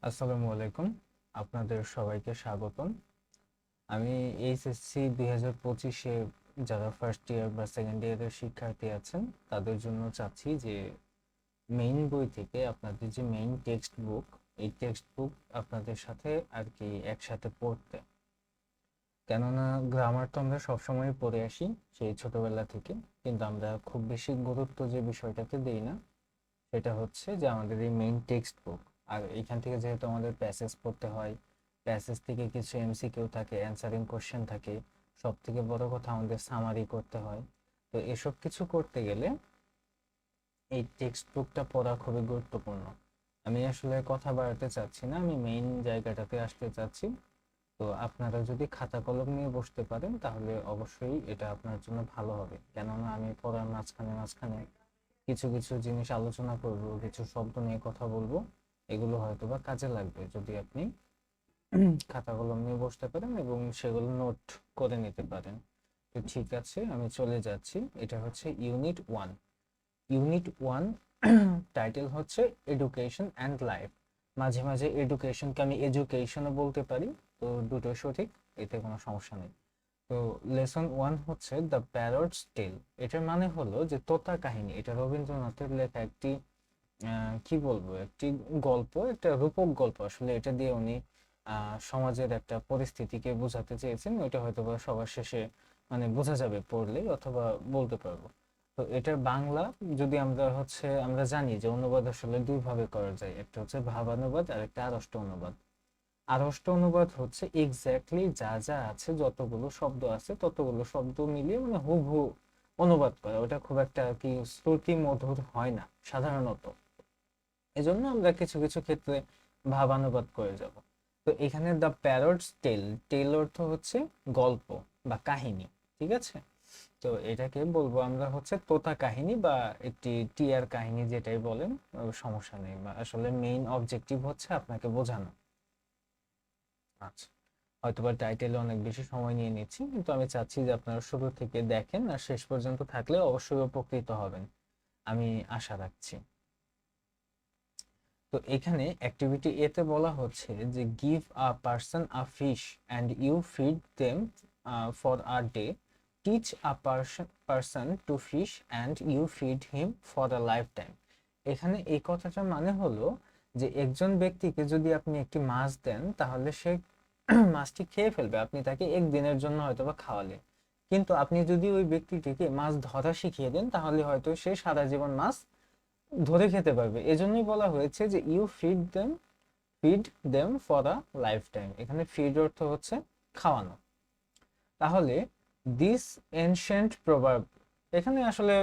আসসালামু আলাইকুম। আপনাদের সবাইকে স্বাগতম। আমি এইচএসসি 2025-এ যারা ফার্স্ট ইয়ার বা সেকেন্ড ইয়ারের শিক্ষার্থী আছেন তাদের জন্য চাচ্ছি যে মেইন বই থেকে আপনাদের যে মেইন টেক্সট বুক, এই টেক্সট বুক আপনাদের সাথে আর কি একসাথে পড়তে। কেননা গ্রামার তো আমরা সবসময় পড়ে আসি সেই ছোটবেলা থেকে, কিন্তু আমরা খুব বেশি গুরুত্ব যে বিষয়টাকে দিই না সেটা হচ্ছে যে আমাদের এই মেইন টেক্সট বুক। আর এখান থেকে যেহেতু আমাদের প্যাসেজ পড়তে হয়, প্যাসেজ থেকে কিছু এমসিকিউ থাকে, অ্যানসারিং কোশ্চেন থাকে, সব থেকে বড় কথা আমাদের সামারি করতে হয়। তো এসব কিছু করতে গেলে এই টেক্সট বুকটা পড়া খুবই গুরুত্বপূর্ণ। আমি আসলে কথা বাড়াতে চাচ্ছি না, আমি মেইন জায়গাটাতে আসতে চাচ্ছি। তো আপনারা যদি খাতা কলম নিয়ে বসতে পারেন তাহলে অবশ্যই এটা আপনার জন্য ভালো হবে, কেননা আমি পড়ার মাঝখানে মাঝখানে কিছু কিছু জিনিস আলোচনা করব, কিছু শব্দ নিয়ে কথা বলবো। এগুলো হয়তোবা কাজে লাগবে যদি আপনি খাতা কলম নিয়ে বসতে পারেন এবং সেগুলো নোট করে নিতে পারেন। তো ঠিক আছে, আমি চলে যাচ্ছি। এটা হচ্ছে ইউনিট 1। ইউনিট 1 টাইটেল হচ্ছে এডুকেশন অ্যান্ড লাইফ। মাঝে মাঝে এডুকেশনকে আমি এডুকেশনও বলতে পারি, তো দুটো সঠিক, এতে কোনো সমস্যা নেই। তো লেসন 1 হচ্ছে দ্য প্যারটস টেল। এটার মানে হলো যে তোতা কাহিনী। এটা রবীন্দ্রনাথের লেখা একটি কি বলবো, একটি গল্প, একটা রূপক গল্প। আসলে এটা দিয়ে উনি সমাজের একটা পরিস্থিতিকে বোঝাতে চেয়েছেন। ওইটা হয়তো বা সবার শেষে মানে বোঝা যাবে পড়লেই, অথবা বলতে পারবো। তো এটার বাংলা যদি আমরা জানি যে অনুবাদ আসলে দুই ভাবে করা যায়, একটা হচ্ছে ভাবানুবাদ আর একটা আড়ষ্ট অনুবাদ। আড়ষ্ট অনুবাদ হচ্ছে এক্স্যাক্টলি যা যা আছে, যতগুলো শব্দ আছে ততগুলো শব্দ মিলিয়ে মানে হুবহু অনুবাদ করা। ওটা খুব একটা আর কি শ্রুতি মধুর হয় না সাধারণত। এজন্য আমরা কিছু কিছু ক্ষেত্রে ভাবানুবাদ করে যাব। তো এখানে দ্য প্যারটস টেল, টেল অর্থ হচ্ছে গল্প বা কাহিনী, ঠিক আছে? তো এটাকে বলবো আমরা হচ্ছে তোতা কাহিনী বা একটি টিয়ার কাহিনী, যেটাই বলেন, সমস্যা নেই। বা আসলে মেইন অবজেক্টিভ হচ্ছে আপনাকে বোঝানো। আচ্ছা, হয়তোবা টাইটেলে অনেক বেশি সময় নিয়ে নিচ্ছি, কিন্তু আমি চাচ্ছি যে আপনারা শুরু থেকে দেখেন আর শেষ পর্যন্ত থাকলে অবশ্যই উপকৃত হবেন, আমি আশা রাখছি। তো এখানে অ্যাক্টিভিটি এতে বলা হচ্ছে যে give a person a fish and you feed them for a day, teach a person to fish and you feed him for a lifetime. এখানে এই কথাটার মানে হলো যে একজন ব্যক্তিকে যদি আপনি একটি মাছ দেন তাহলে সে মাছটি খেয়ে ফেলবে, আপনি তাকে একদিনের জন্য হয়তো বা খাওয়ালেন। কিন্তু আপনি যদি ওই ব্যক্তিটিকে মাছ ধরা শিখিয়ে দেন তাহলে হয়তো সে সারা জীবন মাছ ধরে খেতে পারবে। এজন্যই বলা হয়েছে যে you feed them for a lifetime. এখানে ফিড অর্থ হচ্ছে খাওয়ানো। তাহলে দিস এনশিয়েন্ট প্রভার্ব, এখানে আসলে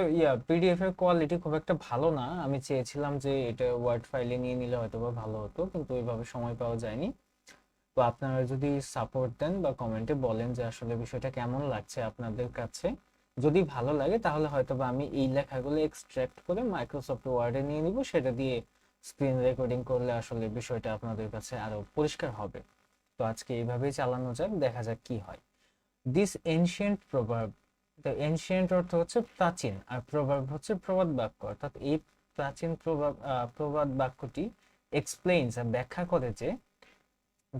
পিডিএফ এর কোয়ালিটি খুব একটা ভালো না। আমি চেয়েছিলাম যে এটা ওয়ার্ড ফাইলে নিয়ে নিলে হয়তো বা ভালো হতো, কিন্তু ওইভাবে সময় পাওয়া যায়নি। তো আপনারা যদি সাপোর্ট দেন বা কমেন্টে বলেন যে আসলে বিষয়টা কেমন লাগছে আপনাদের কাছে, যদি ভালো লাগে তাহলে হয়তোবা আমি এই লেখাগুলো এক্সট্রাক্ট করে মাইক্রোসফট ওয়ার্ডে নিয়ে নিব, সেটা দিয়ে স্ক্রিন রেকর্ডিং করলে আসলে বিষয়টা আপনাদের কাছে আরো পরিষ্কার হবে। তো আজকে এইভাবেই চালানো যাক, দেখা যাক কি হয়। দিস এনশিয়েন্ট প্রভার্ব, তো এনশিয়েন্ট অর্থ হচ্ছে প্রাচীন, আর প্রভার্ব হচ্ছে প্রবাদ বাক্য। অর্থাৎ এই প্রাচীন প্রবাদ বাক্যটি এক্সপ্লেইনস, ব্যাখ্যা করে যে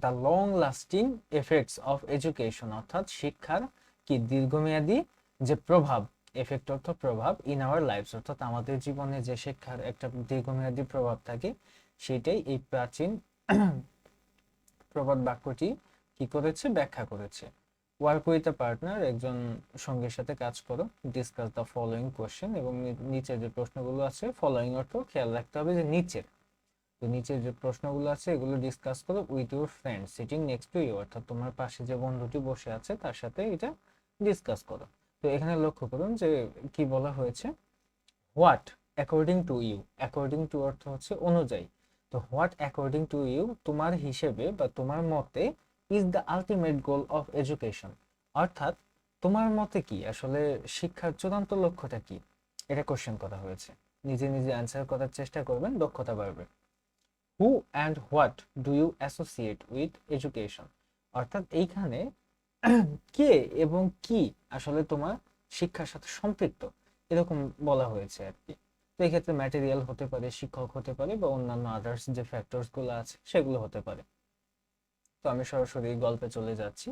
the long lasting effects of education, অর্থাৎ শিক্ষার কি দীর্ঘমেয়াদী যে প্রভাব, এফেক্ট অর্থ প্রভাব, ইন আওয়ার লাইফস অর্থাৎ আমাদের জীবনে যে শিক্ষার একটা দীর্ঘমেয়াদী প্রভাব থাকে, সেটাই এই প্রাচীন প্রবাদ বাক্যটি কি করেছে, ব্যাখ্যা করেছে। ওয়ার্ক উইথ আ পার্টনার, একজন সঙ্গীর সাথে কাজ করো। ডিসকাস দ্য ফলোইং কোশ্চেন, এবং নিচের যে প্রশ্নগুলো আছে, ফলোইং অর্থ খেয়াল রাখতে হবে যে নিচের, তো নিচের যে প্রশ্নগুলো আছে এগুলো ডিসকাস করো with your friend sitting next to you, অর্থাৎ তোমার পাশে যে বন্ধুটি বসে আছে তার সাথে এটা ডিসকাস করো। তো এখানে লক্ষ্য করুন যে কি বলা হয়েছে, what according to you, according to অর্থ হচ্ছে অনুযায়ী। তো হোয়াট অ্যাকর্ডিং টু ইউ, তোমার হিসেবে বা তোমার মতে, is the ultimate goal of education, অর্থাৎ তোমার মতে কি আসলে শিক্ষার চূড়ান্ত লক্ষ্যটা কি, এটা কোশ্চেন করা হয়েছে। নিজে নিজে অ্যান্সার করার চেষ্টা করবেন, দক্ষতা বাড়বে। Who and what do you associate with education, অর্থাৎ এইখানে কে এবং কি আসলে তোমার শিক্ষার সাথে সম্পৃক্ত, এরকম বলা হয়েছে আর কি। তো এই ক্ষেত্রে ম্যাটেরিয়াল হতে পারে, শিক্ষক হতে পারে, বা অন্যান্য আদার্স যে ফ্যাক্টরস গুলো আছে সেগুলো হতে পারে। তো আমি সরাসরি গল্পে চলে যাচ্ছি।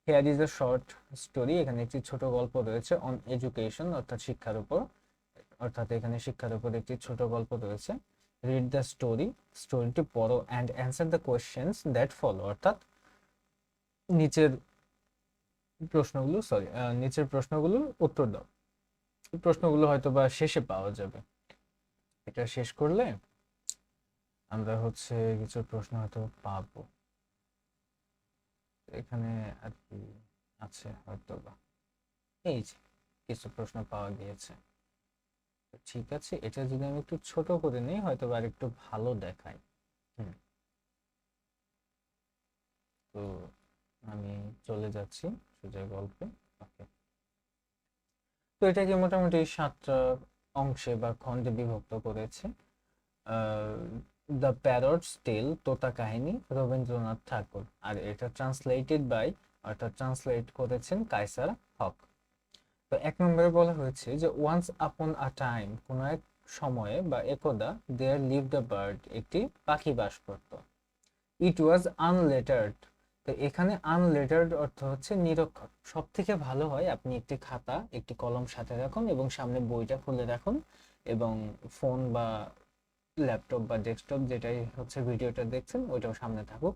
Hair is a short story, এখানে একটি ছোট গল্প রয়েছে অন এডুকেশন অর্থাৎ শিক্ষার উপর, অর্থাৎ এখানে শিক্ষার উপর একটি ছোট গল্প রয়েছে। রিড দ্য স্টোরি, স্টোরিটি পড়ো, and answer the questions that follow, অর্থাৎ নিচের নিচের প্রশ্নগুলোর উত্তর দাও। প্রশ্নগুলো হয়তো বা শেষে পাওয়া যাবে, এটা শেষ করলে আমরা কিছু প্রশ্ন হয়তো পাবো। এখানে আর কি আছে হয়তো বা, এই যে কিছু প্রশ্ন পাওয়া গিয়েছে। ঠিক আছে, এটা যদি আমি একটু ছোট করে নিই হয়তো বা আর একটু ভালো দেখায়। তো আমি চলে যাচ্ছি সোজা গল্পে। ওকে, তো এটাকে মোটামুটি 7টা অংশে বা খণ্ডে বিভক্ত করেছে। দ্য প্যারটস টেল, তোতা কাহিনী, রবীন্দ্রনাথ ঠাকুর। আর এটা ট্রান্সলেটেড বাই, অর্থাৎ ট্রান্সলেট করেছেন কায়সার হক। তো 1 নম্বরে বলা হয়েছে যে ওয়ান্স আপন আ টাইম, কোন এক সময়ে বা একদা, দেয়ার লিভড আ বার্ড, একটি পাখি বাস করত। ইট ওয়াজ আনলেটার্ড। তো এখানে আনলেটার্ড অর্থ হচ্ছে নিরক্ষর। সব থেকে ভালো হয় আপনি একটি খাতা একটি কলম সাথে রাখুন এবং সামনে বইটা খুলে রাখুন, এবং ফোন বা ল্যাপটপ বা ডেস্কটপ যেটাই ভিডিওটা দেখছেন ওইটাও সামনে থাকুক,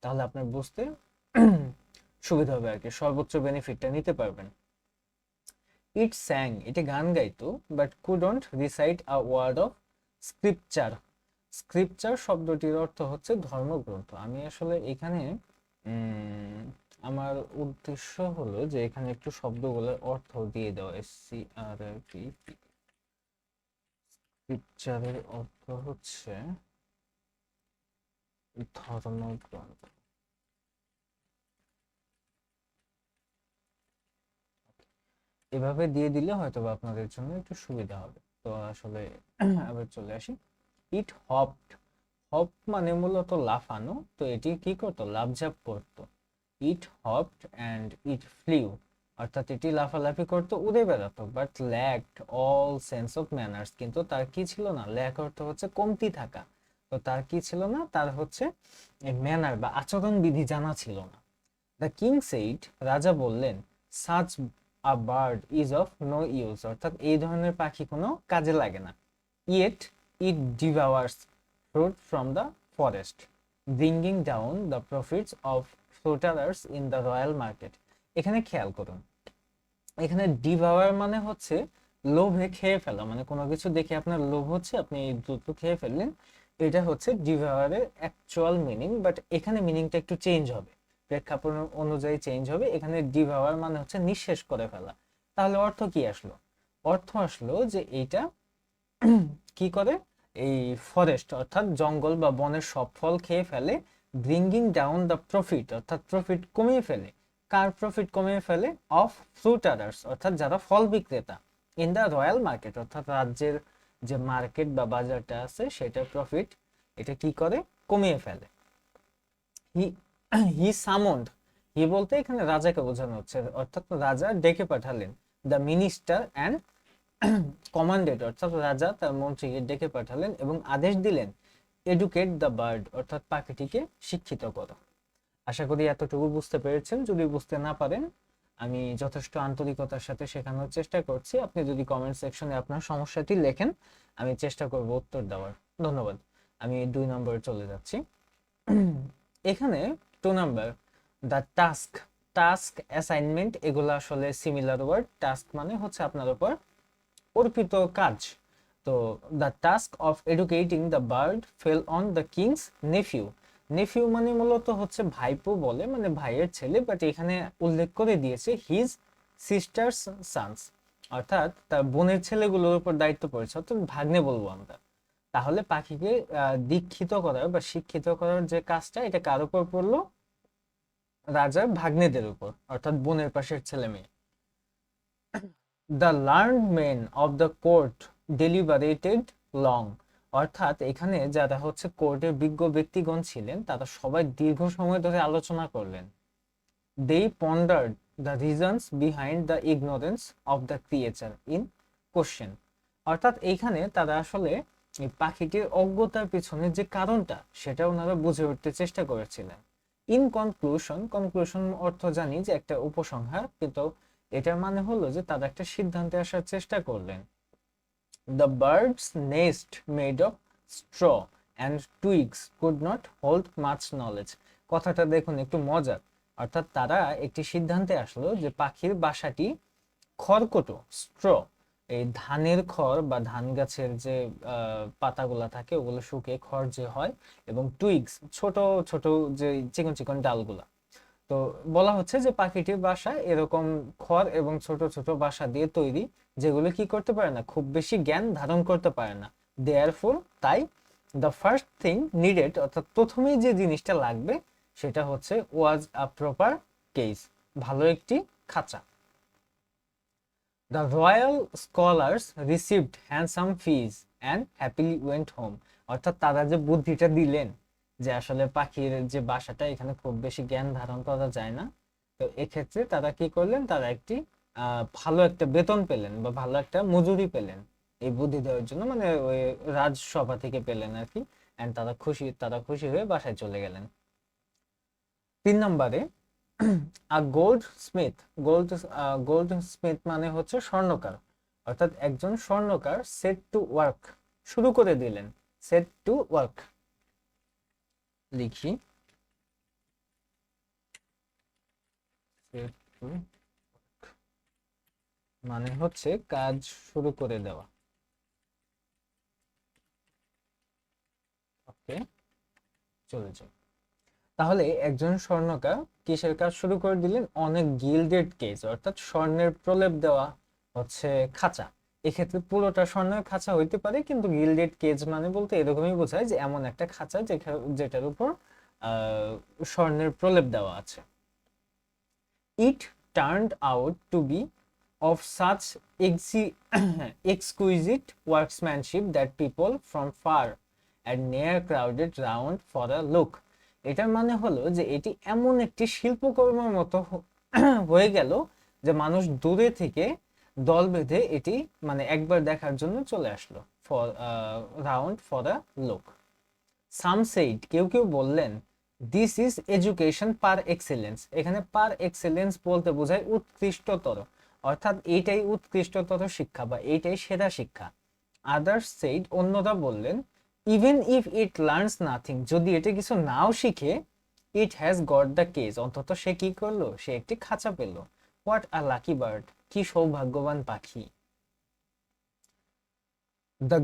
তাহলে আপনার বুঝতে সুবিধা হবে আর কি, সর্বোচ্চ বেনিফিটটা নিতে পারবেন। ইট স্যাং, এটি গান গাইতো, but couldn't recite a word of scripture. Scripture শব্দটির অর্থ হচ্ছে ধর্মগ্রন্থ। আমি আসলে এখানে আমার উদ্দেশ্য হলো যে এখানে একটু শব্দগুলোর অর্থ দিয়ে দেওয়া। SCRIP, স্ক্রিপচারের অর্থ হচ্ছে ধর্মগ্রন্থ। এভাবে দিয়ে দিলে হয়তো বা আপনাদের জন্য একটু সুবিধা হবে। তো আসলে আবার চলে আসি। ইট হপড, হপ মানে মূলত লাফানো, তো এটি কি করতো, লাফঝাপ করতো। ইট হপড অ্যান্ড ইট ফ্লিউ, অর্থাৎ এটি লাফালাফি করতো, উড়ে বেড়াতো, but ল্যাকড all sense of manners, কিন্তু তার কি ছিল না, ল্যাক অর্থ হচ্ছে কমতি থাকা, তো তার কি ছিল না, তার ম্যানার বা আচরণ বিধি জানা ছিল না। দ্য কিং সেইড, রাজা বললেন, such a bird is of no use, অর্থাৎ এই ধরনের পাখি কোনো কাজে লাগে না। Yet it devours fruit from the forest, bringing down the profits of fruiterers in the royal market. এখানে খেয়াল করুন, এখানে ডিভাওয়ার মানে হচ্ছে লোভে খেয়ে ফেলা, মানে কোনো কিছু দেখে আপনার লোভ হচ্ছে আপনি দ্রুত খেয়ে ফেললেন, এটা হচ্ছে ডিভাওয়ারের অ্যাকচুয়াল মিনিং, বাট এখানে মিনিংটা একটু চেঞ্জ হবে, প্রেক্ষাপট অনুযায়ী চেঞ্জ হবে। এখানে ডিভাওয়ার মানে হচ্ছে নিঃশেষ করে ফেলা। তাহলে অর্থ কি আসলো, অর্থ আসলো যে এইটা কি করে, এই ফরেস্ট অর্থাৎ জঙ্গল বা বনের সব ফল খেয়ে ফেলে, ব্রিঙ্গিং ডাউন দ্য প্রফিট অর্থাৎ প্রফিট কমিয়ে ফেলে। কার প্রফিট কমিয়ে ফেলে, অফ ফ্রুটারার্স অর্থাৎ যারা ফল বিক্রেতা, ইন দ্য রয়্যাল মার্কেট অর্থাৎ রাজ্যের যে মার্কেট বা বাজারটা আছে সেটার প্রফিট এটা কি করে, কমিয়ে ফেলে। হি হি সামন্ড, হি বলতে এখানে রাজাকে বোঝানো হচ্ছে, অর্থাৎ রাজা ডেকে পাঠালেন, দ্য মিনিস্টার অ্যান্ড কমান্ডেড অর্থাৎ রাজা তার মন্ত্রীকে ডেকে পাঠালেন এবং আদেশ দিলেন, এডুকেট দ্য বার্ড অর্থাৎ পাখিটিকে শিক্ষিত করো। আশা করি এতটুকু বুঝতে পেরেছেন। যদি বুঝতে না পারেন আমি যথেষ্ট আন্তরিকতার সাথে শেখানোর চেষ্টা করছি। আপনি যদি কমেন্ট সেকশনে আপনার সমস্যাটি লেখেন আমি চেষ্টা করব উত্তর দেওয়ার। ধন্যবাদ। আমি 2 নম্বরে চলে যাচ্ছি। এখানে 2 number, the task, task assignment এগুলো আসলে সিমিলার ওয়ার্ড। টাস্ক মানে হচ্ছে আপনার উপর অর্পিত কাজ। তো the task of educating the bird fell on the king's nephew. Nephew মানে মূলত হচ্ছে ভাইপো বলে, মানে ভাইয়ের ছেলে, বাট এখানে উল্লেখ করে দিয়েছে হিজ সিস্টার্স সানস, অর্থাৎ তার বোনের ছেলেগুলোর উপর দায়িত্ব পড়েছে, অর্থাৎ ভাগ্নে বলবো আমরা। তাহলে পাখিকে দীক্ষিত করার বা শিক্ষিত করার যে কাজটা এটা কার উপর পড়লো, রাজার ভাগ্নেদের উপর, অর্থাৎ বোনের পাশের ছেলে মেয়ে। The learned men of the court deliberated long, অর্থাৎ এখানে যারা কোর্টের বিজ্ঞ ব্যক্তিগণ ছিলেন তারা সবাই দীর্ঘ সময় ধরে আলোচনা করলেন। They pondered the reasons behind the ignorance of the creature in question, অর্থাৎ এইখানে তারা আসলে এই পাখিটির অজ্ঞতার পিছনে যে কারণটা সেটা ওনারা বুঝে উঠতে চেষ্টা করেছিলেন। ইন কনক্লুশন, কনক্লুশন অর্থ জানি যে একটা উপসংহার, কিন্তু এটার মানে হলো যে তারা একটা সিদ্ধান্তে আসার চেষ্টা করলেন। The bird's nest made of straw and twigs could not hold much knowledge. কথাটা দেখুন একটু মজার। অর্থাৎ তারা একটি সিদ্ধান্তে আসলো যে পাখির বাসাটি খড়কুটো, স্ট্র, এই ধানের খড় বা ধান গাছের যে পাতাগুলা থাকে ওগুলো শুকিয়ে খড় যে হয়, এবং টুইগস, ছোট ছোট যে চিকন চিকন ডালগুলা। তো বলা হচ্ছে যে পাখিটির বাসা এরকম খড় এবং ছোট ছোট বাসা দিয়ে তৈরি, যেগুলো কি করতে পারে না, খুব বেশি জ্ঞান ধারণ করতে পারে না। দেয়ারফোর, তাই দ্য ফার্স্ট থিং নিডেড, অর্থাৎ প্রথমেই যে জিনিসটা লাগবে সেটা হচ্ছে ওয়াজ আ প্রপার কেস, ভালো একটি খাঁচা। The royal scholars received handsome fees and happily went home. অর্থাৎ তারা যে বুদ্ধিটা দিলেন যে আসলে পাখির যে বাসাটা এখানে খুব বেশি জ্ঞান ধারণ করা যায় না, তো এক্ষেত্রে তারা কি করলেন, তারা একটি ভালো একটা বেতন পেলেন বা ভালো একটা মজুরি পেলেন এই বুদ্ধি দেওয়ার জন্য, মানে ওই রাজসভা থেকে পেলেন আর কি। এন্ড তারা খুশি হয়ে বাসায় চলে গেলেন। 3 নম্বরে গোল্ড স্মিথ। গোল্ড স্মিথ মানে হচ্ছে স্বর্ণকার, অর্থাৎ একজন স্বর্ণকার সেট টু ওয়ার্ক, শুরু করে দিলেন। সেট টু ওয়ার্ক লিখি, set to work মানে হচ্ছে কাজ শুরু করে দেওয়া। ওকে, চলে যাও। তাহলে একজন স্বর্ণকার কিসের কাজ শুরু করে দিলেন? অনেক গিল্ডেড কেজ, অর্থাৎ স্বর্ণের প্রলেপ দেওয়া হচ্ছে খাঁচা। এক্ষেত্রে পুরোটা স্বর্ণের খাঁচা হইতে পারে, কিন্তু গিল্ডেড কেজ মানে বলতে এরকমই বোঝায় যে এমন একটা খাঁচা যেটার উপর স্বর্ণের প্রলেপ দেওয়া আছে। It turned out to be of such exquisite workmanship that people from far and near crowded round for a look. এটার মানে হলো যে এটি এমন একটি শিল্পকর্মের মতো হয়ে গেল যে মানুষ দূরে থেকে দল বেঁধে এটি মানে একবার দেখার জন্য চলে আসলো, for round for a look. Some said, কেউ কেউ বললেন, this is education per excellence. এখানে পার এক্সেলেন্স বলতে বোঝায় উৎকৃষ্টতর, অর্থাৎ এইটাই উৎকৃষ্টতর শিক্ষা বা এইটাই সেরা শিক্ষা। আদার্স সেইড, অন্যরা বললেন, even if it learns nothing, যদি এটা কিছু নাও শিখে, it has got the cage, অন্তত সে কি করলো, সে একটি খাঁচা পেল। হোয়াট আ লাকি বার্ড, কি সৌভাগ্যবান পাখি। The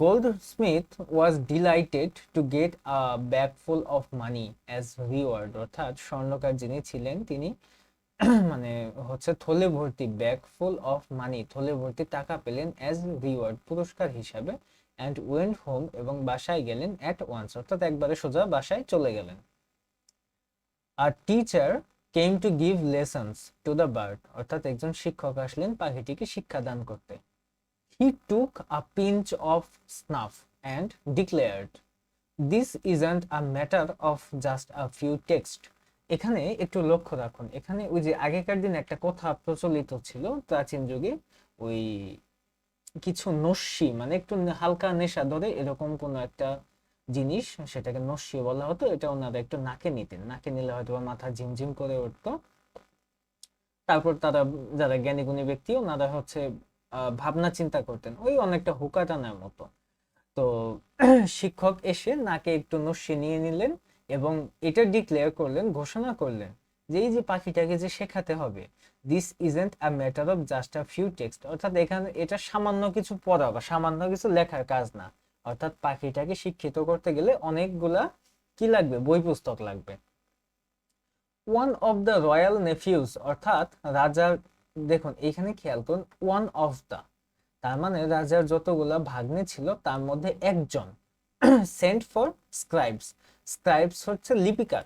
goldsmith was delighted to get a bag full of money as reward, অর্থাৎ স্বর্ণকার যিনি ছিলেন তিনি মানে হচ্ছে থলে ভর্তি, ব্যাগ ফুল অফ মানি, থলে ভর্তি টাকা পেলেন অ্যাজ রিওয়ার্ড, পুরস্কার হিসাবে। অ্যান্ড ওয়েন্ট হোম, এবং বাসায় গেলেন অ্যাট ওয়ান্স, অর্থাৎ একবারে সোজা বাসায় চলে গেলেন। আর teacher came to give lessons to the bird, অর্থাৎ একজন শিক্ষক আসলেন পাখিটিকে শিক্ষাদান করতে। He took a pinch of snuff and declared, "This isn't a matter of just a few texts." এখানে একটু লক্ষ্য রাখুন, এখানে ওই যে আগেকার দিন একটা কথা প্রচলিত ছিল প্রাচীন যুগে, ওই কিছু নস্যি মানে একটু হালকা নেশা ধরে এরকম কোন একটা জিনিস, সেটাকে নস্যি বলা হতো। এটা ওনারা একটু নাকে নিতেন, নাকে নিলে হয়তো মাথা ঝিমঝিম করে উঠতো। তারপর তারা, যারা জ্ঞানী গুণী ব্যক্তি, ওনারা হচ্ছে ভাবনা চিন্তা করতেন, ওই অনেকটা হুকা টানার মতো। তো শিক্ষক এসে নাকে একটু নস্যি নিয়ে নিলেন এবং এটা ডিক্লেয়ার করলেন, ঘোষণা করলেন যে এই যে পাখিটাকে যে শেখাতে হবে, this isn't a matter of just a few text, অর্থাৎ এখানে এটা সামান্য কিছু পড়া বা সামান্য কিছু লেখার কাজ না, অর্থাৎ পাখিটাকে শিক্ষিত করতে গেলে অনেকগুলা কি লাগবে, বই পুস্তক লাগবে। ওয়ান অফ দ্য রয়্যাল নেফিউজ, অর্থাৎ রাজার, দেখুন এইখানে খেয়াল করুন, ওয়ান অফ দ্য, তার মানে রাজার যতগুলা ভাগ্নে ছিল তার মধ্যে একজন, সেন্ট ফর স্ক্রাইবস। স্ক্রাইবস হচ্ছে লিপিকার,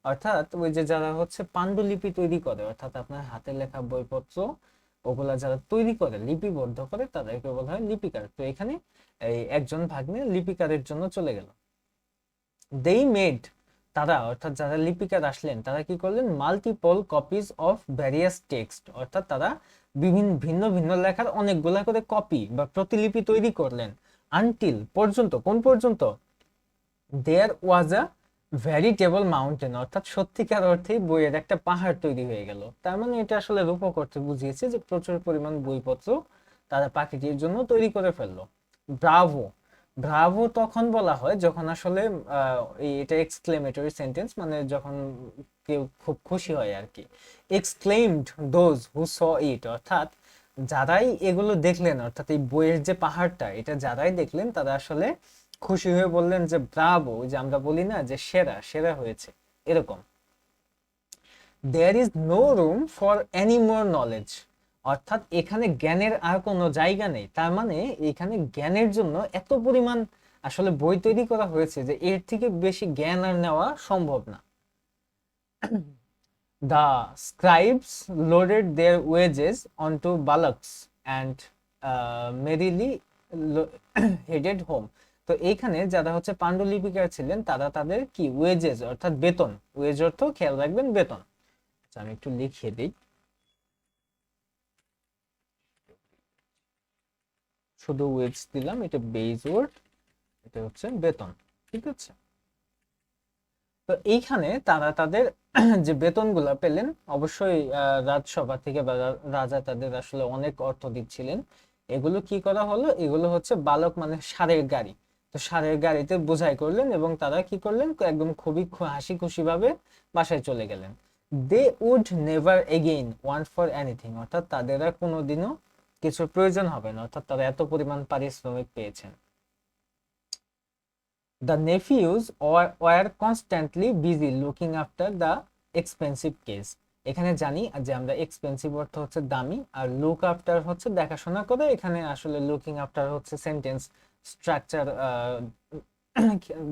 অর্থাৎ ওই যে যারা হচ্ছে পাণ্ডুলিপি তৈরি করে, অর্থাৎ আপনার হাতে লেখা বইপত্র ওগুলা যারা তৈরি করে, লিপিবদ্ধ করে, তাদেরকে বলা হয় লিপিকার। তো এখানে এই একজন ভাগ্নে লিপিকারের জন্য চলে গেল। দেই মেড, তারা অর্থাৎ যারা লিপিকার আসলেন তারা কি করলেন, multiple copies of various text, অর্থাৎ তারা বিভিন্ন ভিন্ন ভিন্ন লেখার অনেকগুলা করে কপি বা প্রতিলিপি তৈরি করলেন, আনটিল পর্যন্ত, কোন পর্যন্ত, দেয়ার ওয়াজ আ ভেরিটেবল মাউন্টেন, অর্থাৎ সত্যিকার অর্থেই বইয়ের একটা পাহাড় তৈরি হয়ে গেল। তার মানে এটা আসলে রূপক অর্থে বুঝিয়েছে যে প্রচুর পরিমাণ বইপত্র তারা পাখিটির জন্য তৈরি করে ফেললো। ব্রাভো, ব্রাভো তখন বলা হয় যখন আসলে এটা এক্সক্লেমেটরি সেন্টেন্স, মানে যখন কেউ খুব খুশি হয় আর কি। এক্সক্লেইমড দোজ হু স ইট, অর্থাৎ যারাই এগুলো দেখলেন, অর্থাৎ এই বইয়ের যে পাহাড়টা, এটা যারাই দেখলেন তারা আসলে খুশি হয়ে বললেন যে ব্রাভো, যে আমরা বলি না যে সেরা সেরা হয়েছে, এরকম। There is no room for any more knowledge, অর্থাৎ এখানে জ্ঞানের আর কোনো জায়গা নেই। তার মানে এখানে জ্ঞানের জন্য এত পরিমাণ আসলে বই তৈরি করা হয়েছে যে এর থেকে বেশি জ্ঞান আর নেওয়া সম্ভব না। The scribes loaded their wages onto bullocks and merrily headed home. তো এইখানে যারা হচ্ছে পাণ্ডুলিপিকার ছিলেন তারা তাদের কি ওয়েজেস অর্থাৎ বেতন, ওয়েজ অর্থ খেয়াল রাখবেন বেতন। আচ্ছা আমি একটু লিখিয়ে দিই, শুধু ওয়েজ দিলাম, এটা বেজ ওয়ার্ড, এটা হচ্ছে বেতন, ঠিক আছে। তো এইখানে তারা তাদের যে বেতনগুলা পেলেন, অবশ্যই রাজসভা থেকে বা রাজা তাদের আসলে অনেক অর্থ দিচ্ছিলেন। এগুলো কি করা হলো, এগুলো হচ্ছে বালক মানে ষাঁড়ের গাড়ি, তো ষাঁড়ের গাড়িতে বোঝাই করলেন এবং তারা কি করলেন একদম খুবই হাসি খুশি ভাবে বাসায় চলে গেলেন। They would never again want for anything, অর্থাৎ তাদের আর কোনোদিনও কিছুর প্রয়োজন হবে না, অর্থাৎ তারা এত পরিমাণ পারিশ্রমিক পেয়েছেন। The nephews were constantly busy looking after the expensive case. এখানে জানি যে আমরা এক্সপেন্সিভ অর্থ হচ্ছে দামি, আর লুক আফটার হচ্ছে দেখাশোনা করে। এখানে আসলে লুকিং আফটার হচ্ছে সেন্টেন্স স্ট্রাকচার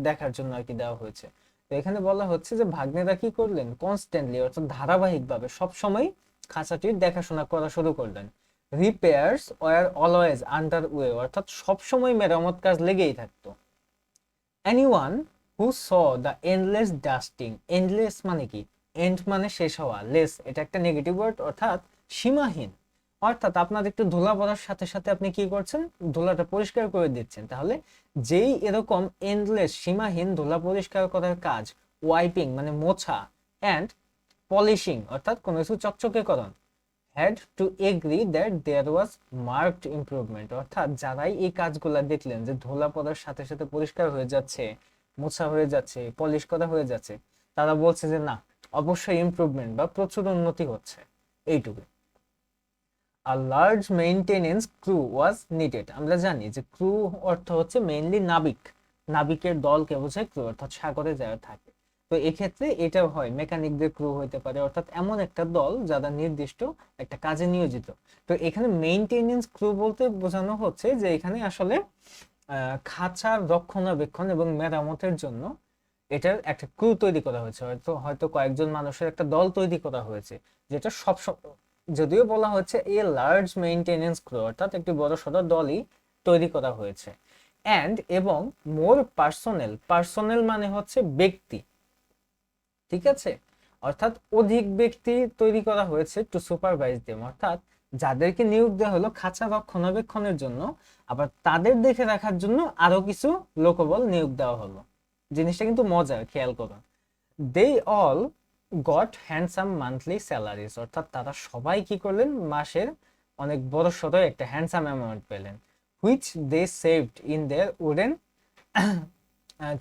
দেখার জন্য আর কি দেওয়া হয়েছে। তো এখানে বলা হচ্ছে যে ভাগ্নেরা কি করলেন, কনস্ট্যান্টলি অর্থাৎ ধারাবাহিকভাবে সবসময় খাঁচাটির দেখাশোনা করা শুরু করলেন। Repairs war always under way, অর্থাৎ সবসময় মেরামত কাজ লেগেই থাকতো। anyone who saw the endless dusting, endless মানে কি, এন্ড মানে শেষ হওয়া, লেস এটা একটা নেগেটিভ ওয়ার্ড অর্থাৎ সীমাহীন, অর্থাৎ আপনার একটু ধুলা পড়ার সাথে সাথে আপনি কি করছেন, ধুলাটা পরিষ্কার করে দিচ্ছেন। তাহলে যেই এরকম এন্ডলেস সীমাহীন ধুলা পরিষ্কার করার কাজ, ওয়াইপিং মানে মোছা, অ্যান্ড পলিশিং অর্থাৎ কোনো কিছু চকচকে করণ, had to agree that there was marked improvement, অর্থাৎ যারাই এই কাজগুলা দেখলেন যে ধুলা পড়ার সাথে সাথে পরিষ্কার হয়ে যাচ্ছে, মোছা হয়ে যাচ্ছে, পলিশ করা হয়ে যাচ্ছে, তারা বলছে যে না, অবশ্যই ইমপ্রুভমেন্ট বা প্রচুর উন্নতি হচ্ছে, এইটুকু। A large maintenance crew was needed, আমরা জানি যে ক্রু অর্থ হচ্ছে মেইনলি নাবিক, নাবিকের দলকে বোঝায় ক্রু, অর্থাৎ সাগরে যারা থাকে। তো এক্ষেত্রে এটাও হয় মেকানিকদের ক্রু হইতে পারে, অর্থাৎ এমন একটা দল যারা নির্দিষ্ট একটা কাজে নিয়োজিত। তো এখানে মেইনটেনেন্স ক্রু বলতে বোঝানো হচ্ছে যে এখানে আসলে খাঁচার রক্ষণাবেক্ষণ এবং মেরামতের জন্য এটার একটা ক্রু তৈরি করা হয়েছে, হয়তো হয়তো কয়েকজন মানুষের একটা দল তৈরি করা হয়েছে, যেটা সব যদিও বলা হচ্ছে এ লার্জ মেইনটেনেন্স ক্রু, অর্থাৎ একটি বড় সড়ো দলই তৈরি করা হয়েছে। অ্যান্ড এবং মোর পার্সোনেল, পার্সোনেল মানে হচ্ছে ব্যক্তি, ঠিক আছে, অর্থাৎ অধিক ব্যক্তি তৈরি করা হয়েছে টু সুপারভাইজ দেম, অর্থাৎ যাদেরকে নিয়োগ দেওয়া হলো খাঁচা রক্ষণাবেক্ষণের জন্য, আবার তাদের দেখে রাখার জন্য আরো কিছু লোকবল নিয়োগ দেওয়া হলো। জিনিসটা কিন্তু মজার, খেয়াল করুন। They all got handsome monthly salaries, অর্থাৎ তারা সবাই কি করলেন মাসের অনেক বড় সড়ো একটা হ্যান্ডসাম অ্যামাউন্ট পেলেন, which they saved in their wooden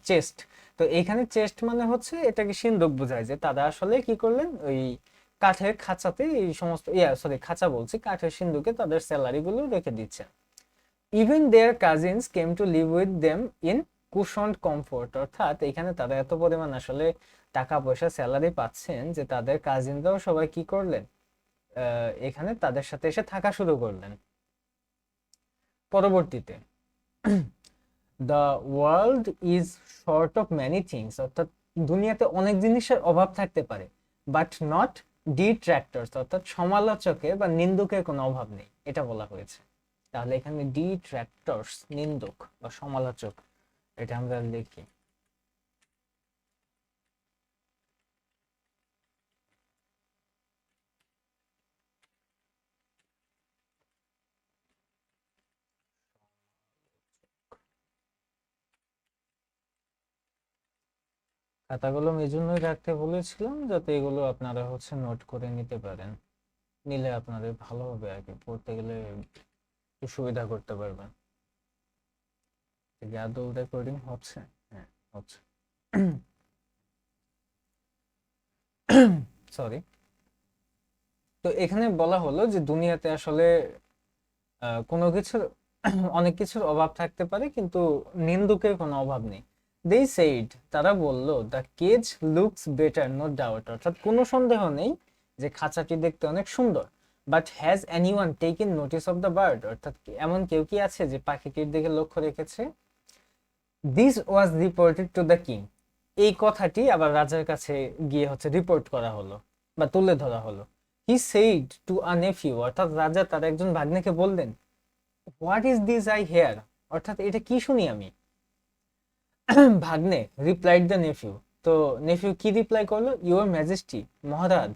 chest. তো এখানে চেস্ট মানে হচ্ছে এটাকে সিন্ধুক বোঝায়, যে তারা আসলে কি করলেন ওই কাঠের খাঁচাতে এই সমস্ত খাঁচা বলছি, কাঠের সিন্ধুকে তাদের স্যালারি গুলো রেখে দিচ্ছে। Even their cousins came to live with them in cushioned comfort, অর্থাৎ এখানে তারা এত পরিমাণ আসলে টাকা পয়সা স্যালারি পাচ্ছেন যে তাদের কাজিনরাও সবাই কি করলেন, এখানে তাদের সাথে এসে থাকা শুরু করলেন। পরবর্তীতে the world is short of many things, অর্থাৎ দুনিয়াতে অনেক জিনিসের অভাব থাকতে পারে, বাট নট ডিট্র্যাক্টরস, অর্থাৎ সমালোচকের বা নিন্দুকের কোনো অভাব নেই, এটা বলা হয়েছে। তাহলে এখানে ডিট্র্যাক্টরস নিন্দুক বা সমালোচক, এটা আমরা লিখি। খাতাগুলো এই জন্যই রাখতে বলেছিলাম যাতে এগুলো আপনারা নোট করে নিতে পারেন, নিলে আপনাদের ভালো হবে আর কি, পড়তে গেলে একটু সুবিধা করতে পারবেন। আদৌ রেকর্ডিং হচ্ছে? হ্যাঁ, হচ্ছে। সরি। তো এখানে বলা হলো যে দুনিয়াতে আসলে কোনো কিছুর অনেক কিছুর অভাব থাকতে পারে কিন্তু নিন্দুকের কোনো অভাব নেই। দে সেইড, তারা বলল, the cage looks better no doubt, অর্থাৎ কোনো সন্দেহ নেই যে খাঁচাটি দেখতে অনেক সুন্দর। But has anyone taken notice of the bird, অর্থাৎ এমন কেউ কি আছে যে পাখিটির দিকে লক্ষ্য রেখেছে? This was reported to the king, এই কথাটি আবার রাজার কাছে গিয়ে রিপোর্ট করা হলো বা তুলে ধরা হলো। He said to a nephew, অর্থাৎ রাজা তার একজন ভাগ্নেকে বললেন, what is this I hear, অর্থাৎ এটা কি শুনি আমি? ভাগ্নে, রিপ্লাইড দ্য নেফিউ, তো নেফিউ কি রিপ্লাই করলো? ইউর ম্যাজেস্টি, মহারাজ,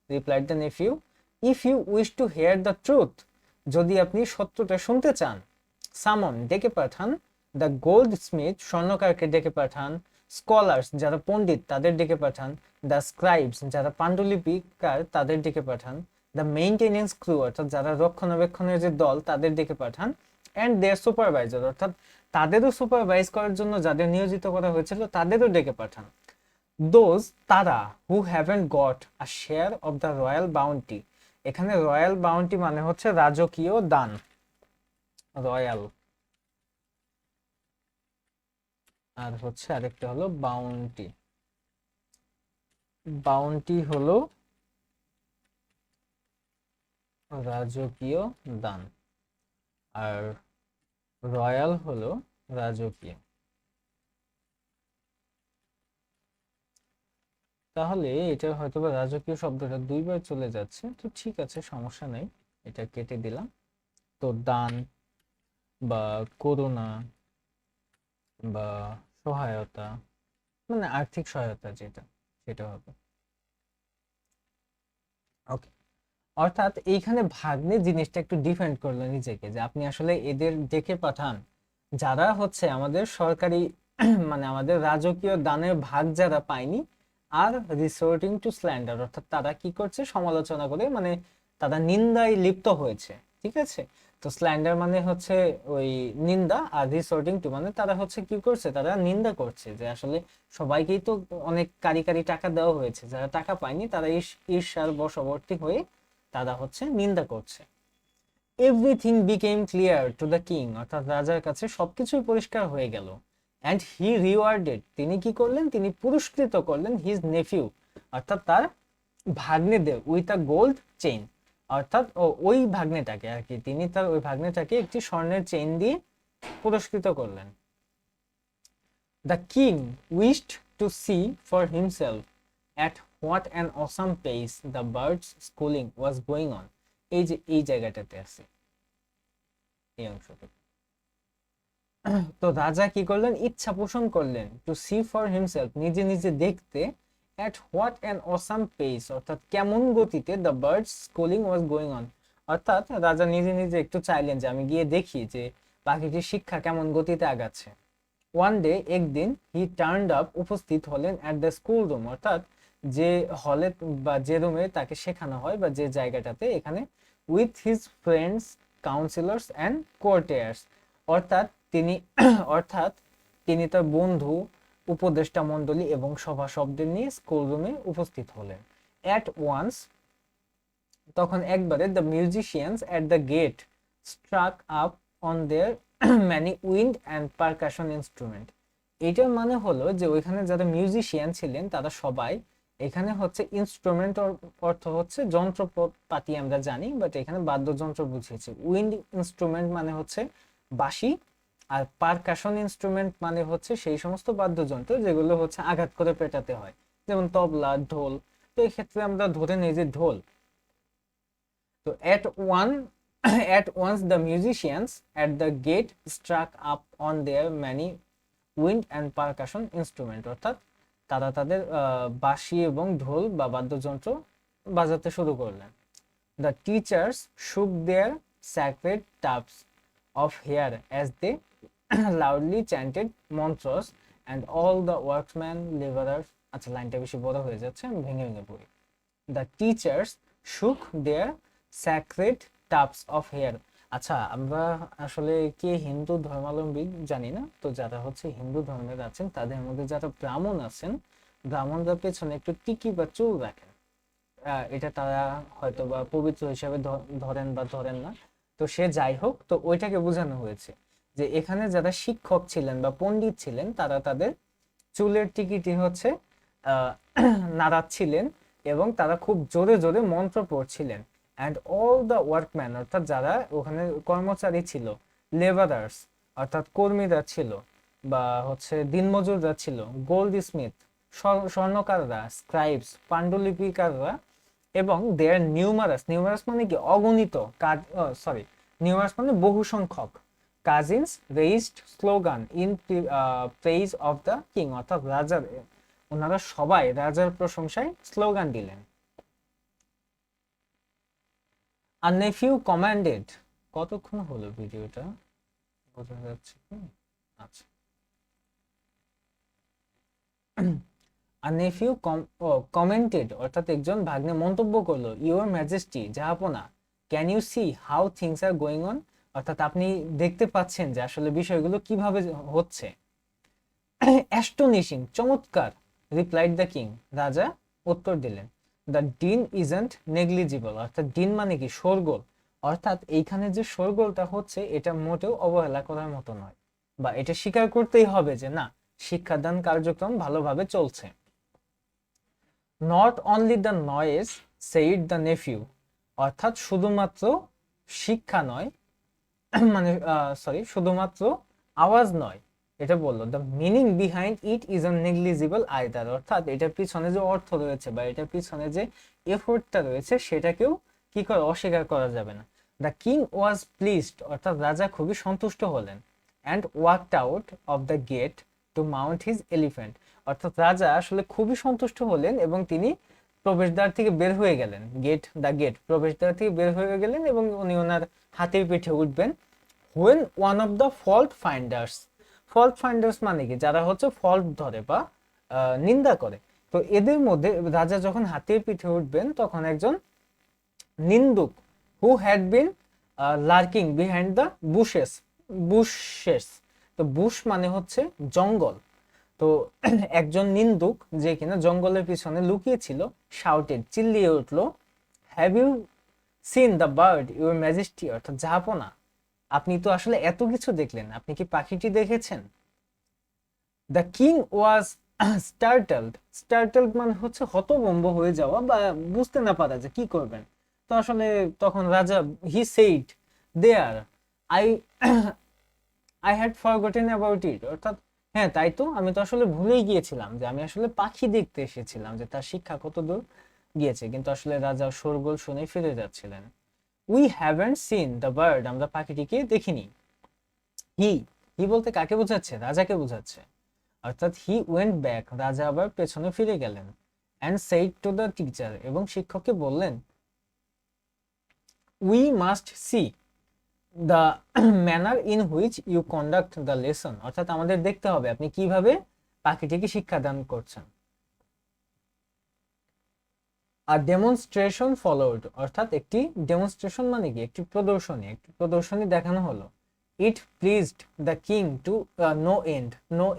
replied the nephew, if you wish to hear the truth, যদি আপনি সত্যটা শুনতে চান, সামন, ডেকে পাঠান, দ্য গোল্ড স্মিথ, স্বর্ণকারকে ডেকে পাঠান, স্কলার্স, যারা পণ্ডিত তাদের ডেকে পাঠান, দ্য স্ক্রাইবস, যারা পাণ্ডুলিপিকার তাদের ডেকে পাঠান, দ্য মেইনটেনেন্স ক্রু, অর্থাৎ যারা রক্ষণাবেক্ষণের যে দল তাদের ডেকে পাঠান, অ্যান্ড দেয়ার সুপারভাইজার, অর্থাৎ তাদেরও সুপারভাইজ করার জন্য যাদের নিয়োজিত করা হয়েছিল তাদেরও ডেকে পাঠান। দোজ, তারা, who haven't got a share of the royal bounty, এখানে রয়্যাল বাউন্টি মানে রাজকীয় দান, রয়্যাল, আর আরেকটা হলো বাউন্টি। বাউন্টি হলো রাজকীয় দান, আর রয়্যাল হলো রাজকীয়। তাহলে এটা হয়তোবা রাজকীয় শব্দটা দুইবার চলে যাচ্ছে, তো ঠিক আছে, সমস্যা নেই, এটা কেটে দিলাম। তো দান বা করুণা বা সহায়তা, মানে আর্থিক সহায়তা যেটা, সেটা হবে। ওকে, অর্থাৎ এইখানে ভাগ্নে জিনিসটা একটু ডিফেন্ড করলো নিজেকে, যে আপনি আসলে এদের ডেকে পাঠান যারা আমাদের সরকারি মানে আমাদের রাজকীয় দানের ভাগ যারা পায়নি, আর রিসোর্টিং টু স্ল্যান্ডার, অর্থাৎ তারা কি করছে, সমালোচনা করে, মানে তারা নিন্দায় লিপ্ত হয়েছে, ঠিক আছে? তো স্ল্যান্ডার মানে ওই নিন্দা, আর রিসোর্টিং টু মানে তারা কি করছে, তারা নিন্দা করছে যে আসলে সবাইকেই তো অনেক কারি কারি টাকা দেওয়া হয়েছে, যারা টাকা পায়নি তারা ঈর্ষার বশবর্তী হয়ে তারা নিন্দা করছে। Everything became clear to the king, অর্থাৎ রাজার কাছে সবকিছুই পরিষ্কার হয়ে গেল। অ্যান্ড হি রিওয়ার্ডেড, তিনি কি করলেন, তিনি পুরস্কৃত করলেন হিজ নেফিউ, অর্থাৎ তার ভাগ্নেদের, উইথ আ গোল্ড চেইন, অর্থাৎ ওই ভাগ্নেটাকে আর কি, তিনি তার ওই ভাগ্নেটাকে একটি স্বর্ণের চেইন দিয়ে পুরস্কৃত করলেন। The king wished to see for himself at what an awesome pace the birds schooling was going on, এই যে এই জায়গাটাতে আছে এই অংশটা। তো রাজা কি করলেন, ইচ্ছা পোষণ করলেন, টু সি ফর হিমসেলফ, নিজে নিজে দেখতে, at what an awesome pace, অর্থাৎ কেমন গতিতে the birds schooling was going on, অর্থাৎ রাজা নিজে নিজে একটু চাইলেন যে আমি গিয়ে দেখি যে পাখিটির শিক্ষা কেমন গতিতে আগাচ্ছে। ওয়ান ডে, একদিন, হি টার্নড আপ, উপস্থিত হলেন, অ্যাট দ্য স্কুল রুম, অর্থাৎ যে হলে বা যে রুমে তাকে শেখানো হয় বা যে জায়গাটাতে, এখানে with his friends, counsellors and courtiers, অর্থাৎ তিনি অর্থাৎ তিনি তার বন্ধু, উপদেষ্টা মণ্ডলী এবং সভাসদদের নিয়ে স্কুল রুমে উপস্থিত হলেন। অ্যাট ওয়ান্স, তখন একবারে, the musicians at the gate struck up on their many wind and percussion instrument, এটার মানে হলো যে ওইখানে যারা মিউজিশিয়ান ছিলেন তারা সবাই, এখানে ইনস্ট্রুমেন্ট অর্থ যন্ত্রপাতি আমরা জানি, বাট এখানে বাদ্যযন্ত্র বুঝিয়েছে। উইন্ড ইনস্ট্রুমেন্ট মানে বাঁশি, আর পারকাশন ইনস্ট্রুমেন্ট মানে সেই সমস্ত বাদ্যযন্ত্র যেগুলো আঘাত করে পেটাতে হয়, যেমন তবলা, ঢোল, তো এই ক্ষেত্রে আমরা ধরে নেই যে ঢোল। তো at once the musicians at the gate struck up on their many wind and percussion instrument, অর্থাৎ তারা তাদের বাঁশি এবং ঢোল বা বাদ্যযন্ত্র বাজাতে শুরু করলেন। The teachers shook their sacred tufts of hair as they loudly chanted mantras and all the workmen laborers, আচ্ছা লাইনটা বেশি বড় হয়ে যাচ্ছে, আমি ভেঙে ভেঙে পড়ি। The teachers shook their sacred tufts of hair. আচ্ছা আমরা আসলে কে হিন্দু ধর্মাবলম্বী জানি না, তো যারা হচ্ছে হিন্দু ধর্মের আছেন তাদের মধ্যে যারা ব্রাহ্মণ আছেন, ব্রাহ্মণরা পেছনে একটু টিকি বা চুল রাখেন। এটা তারা হয়তো বা পবিত্র হিসাবে ধরেন বা ধরেন না, তো সে যাই হোক, তো ওইটাকে বোঝানো হয়েছে যে এখানে যারা শিক্ষক ছিলেন বা পণ্ডিত ছিলেন তারা তাদের চুলের টিকিটি হচ্ছে নাড়াচ্ছিলেন এবং তারা খুব জোরে জোরে মন্ত্র পড়ছিলেন। অ্যান্ড অল দ্য ওয়ার্কম্যান অর্থাৎ যারা ওখানে কর্মচারী ছিল, লেবারার্স অর্থাৎ কর্মীরা ছিল বা হচ্ছে দিনমজুররা ছিল, গোল্ড স্মিথ স্বর্ণকাররা, স্ক্রাইবস পাণ্ডুলিপিকাররা, এবং দেয়ার নিউমারাস, নিউমারাস মানে কি অগণিত, নিউমারাস মানে বহু সংখ্যক, cousins raised slogan in praise of the king, অর্থাৎ রাজার, ওনারা সবাই রাজার প্রশংসায় স্লোগান দিলেন। আর নেফিউ কমান্ডেড, কতক্ষণ হলো ভিডিওটা বোঝা যাচ্ছে কি? আচ্ছা, আর নেফিউ কমেন্টেড অর্থাৎ একজন ভাগ্নে মন্তব্য করলো, ইউর ম্যাজেস্টি জাহাপনা, can you see how things are going on, অর্থাৎ আপনি দেখতে পাচ্ছেন যে আসলে বিষয়গুলো কিভাবে হচ্ছে। অ্যাস্টোনিশিং, চমৎকার, রিপ্লাইড দ্য কিং, রাজা উত্তর দিলেন। দ্য ডিন ইজন্ট নেগলিজিবল, অর্থাৎ ডিন মানে কি শোরগোল, অর্থাৎ এইখানে যে শোরগোলটা হচ্ছে এটা মোটেও অবহেলা করার মতো নয়, বা এটা স্বীকার করতেই হবে যে না, শিক্ষাদান কার্যক্রম ভালোভাবে চলছে। Not only the noise said the nephew, অর্থাৎ শুধুমাত্র শিক্ষা নয়, মানে শুধুমাত্র আওয়াজ নয়, এটা বললো the meaning behind it is negligible either, অর্থাৎ এটার পিছনে যে অর্থ রয়েছে বা এটার পিছনে যে এফোর্টটা রয়েছে সেটাকেও কি করে অস্বীকার করা যাবে না। দ্য কিং ওয়াজ প্লিজড, অর্থাৎ রাজা খুবই সন্তুষ্ট হলেন, and walked out of the gate to mount his elephant, অর্থাৎ রাজা আসলে খুবই সন্তুষ্ট হলেন এবং তিনি প্রবেশদ্বার থেকে বের হয়ে গেলেন, দ্য গেট প্রবেশদ্বার থেকে বের হয়ে গেলেন এবং উনি ওনার হাতের পিঠে উঠবেন। When one of the fault finders মানে কি যারা হচ্ছে ফল্ট ধরে বা নিন্দা করে, তো এদের মধ্যে রাজা যখন হাতের পিঠে উঠবেন তখন একজন নিন্দুক, who had been lurking behind the bushes, তো বুশ মানে হচ্ছে জঙ্গল, তো একজন নিন্দুক যে কিনা জঙ্গলের পিছনে লুকিয়ে ছিল, শাউটেড চিল্লিয়ে উঠলো, have you seen the bird your majesty, অর্থাৎ জাহাপনা আপনি তো আসলে এত কিছু দেখলেন, আপনি কি পাখিটি দেখেছেন? দ্য কিং ওয়াজ স্টার্টলড মানে হচ্ছে হতভম্ব হয়ে যাওয়া বা বুঝতে না পারা যে কি করবেন, তো আসলে তখন রাজা he said there I I had forgotten about it, অর্থাৎ হ্যাঁ তাই তো, আমি তো আসলে ভুলেই গিয়েছিলাম যে আমি আসলে পাখি দেখতে এসেছিলাম, যে তার শিক্ষা কত দূর গিয়েছে, কিন্তু আসলে রাজা শোরগোল শুনে ফিরে যাচ্ছিলেন। We haven't scene the bird, আমরা পাখিটিকে দেখিনি। হি বলতে কাকে বোঝাচ্ছে? রাজাকে বোঝাচ্ছে, অর্থাৎ হি ওয়েন্ট ব্যাক, রাজা আবার পেছনে ফিরে গেলেন, and said to the teacher, এবং শিক্ষককে বললেন, we must see the manner in which you conduct the lesson, অর্থাৎ আমাদের দেখতে হবে আপনি কিভাবে পাখিটিকে শিক্ষাদান করছেন। আর ডেমনস্ট্রেশন ফলোড, অর্থাৎ একটি ডেমনস্ট্রেশন মানে কি একটি প্রদর্শনী দেখানো হলো। It pleased the king to no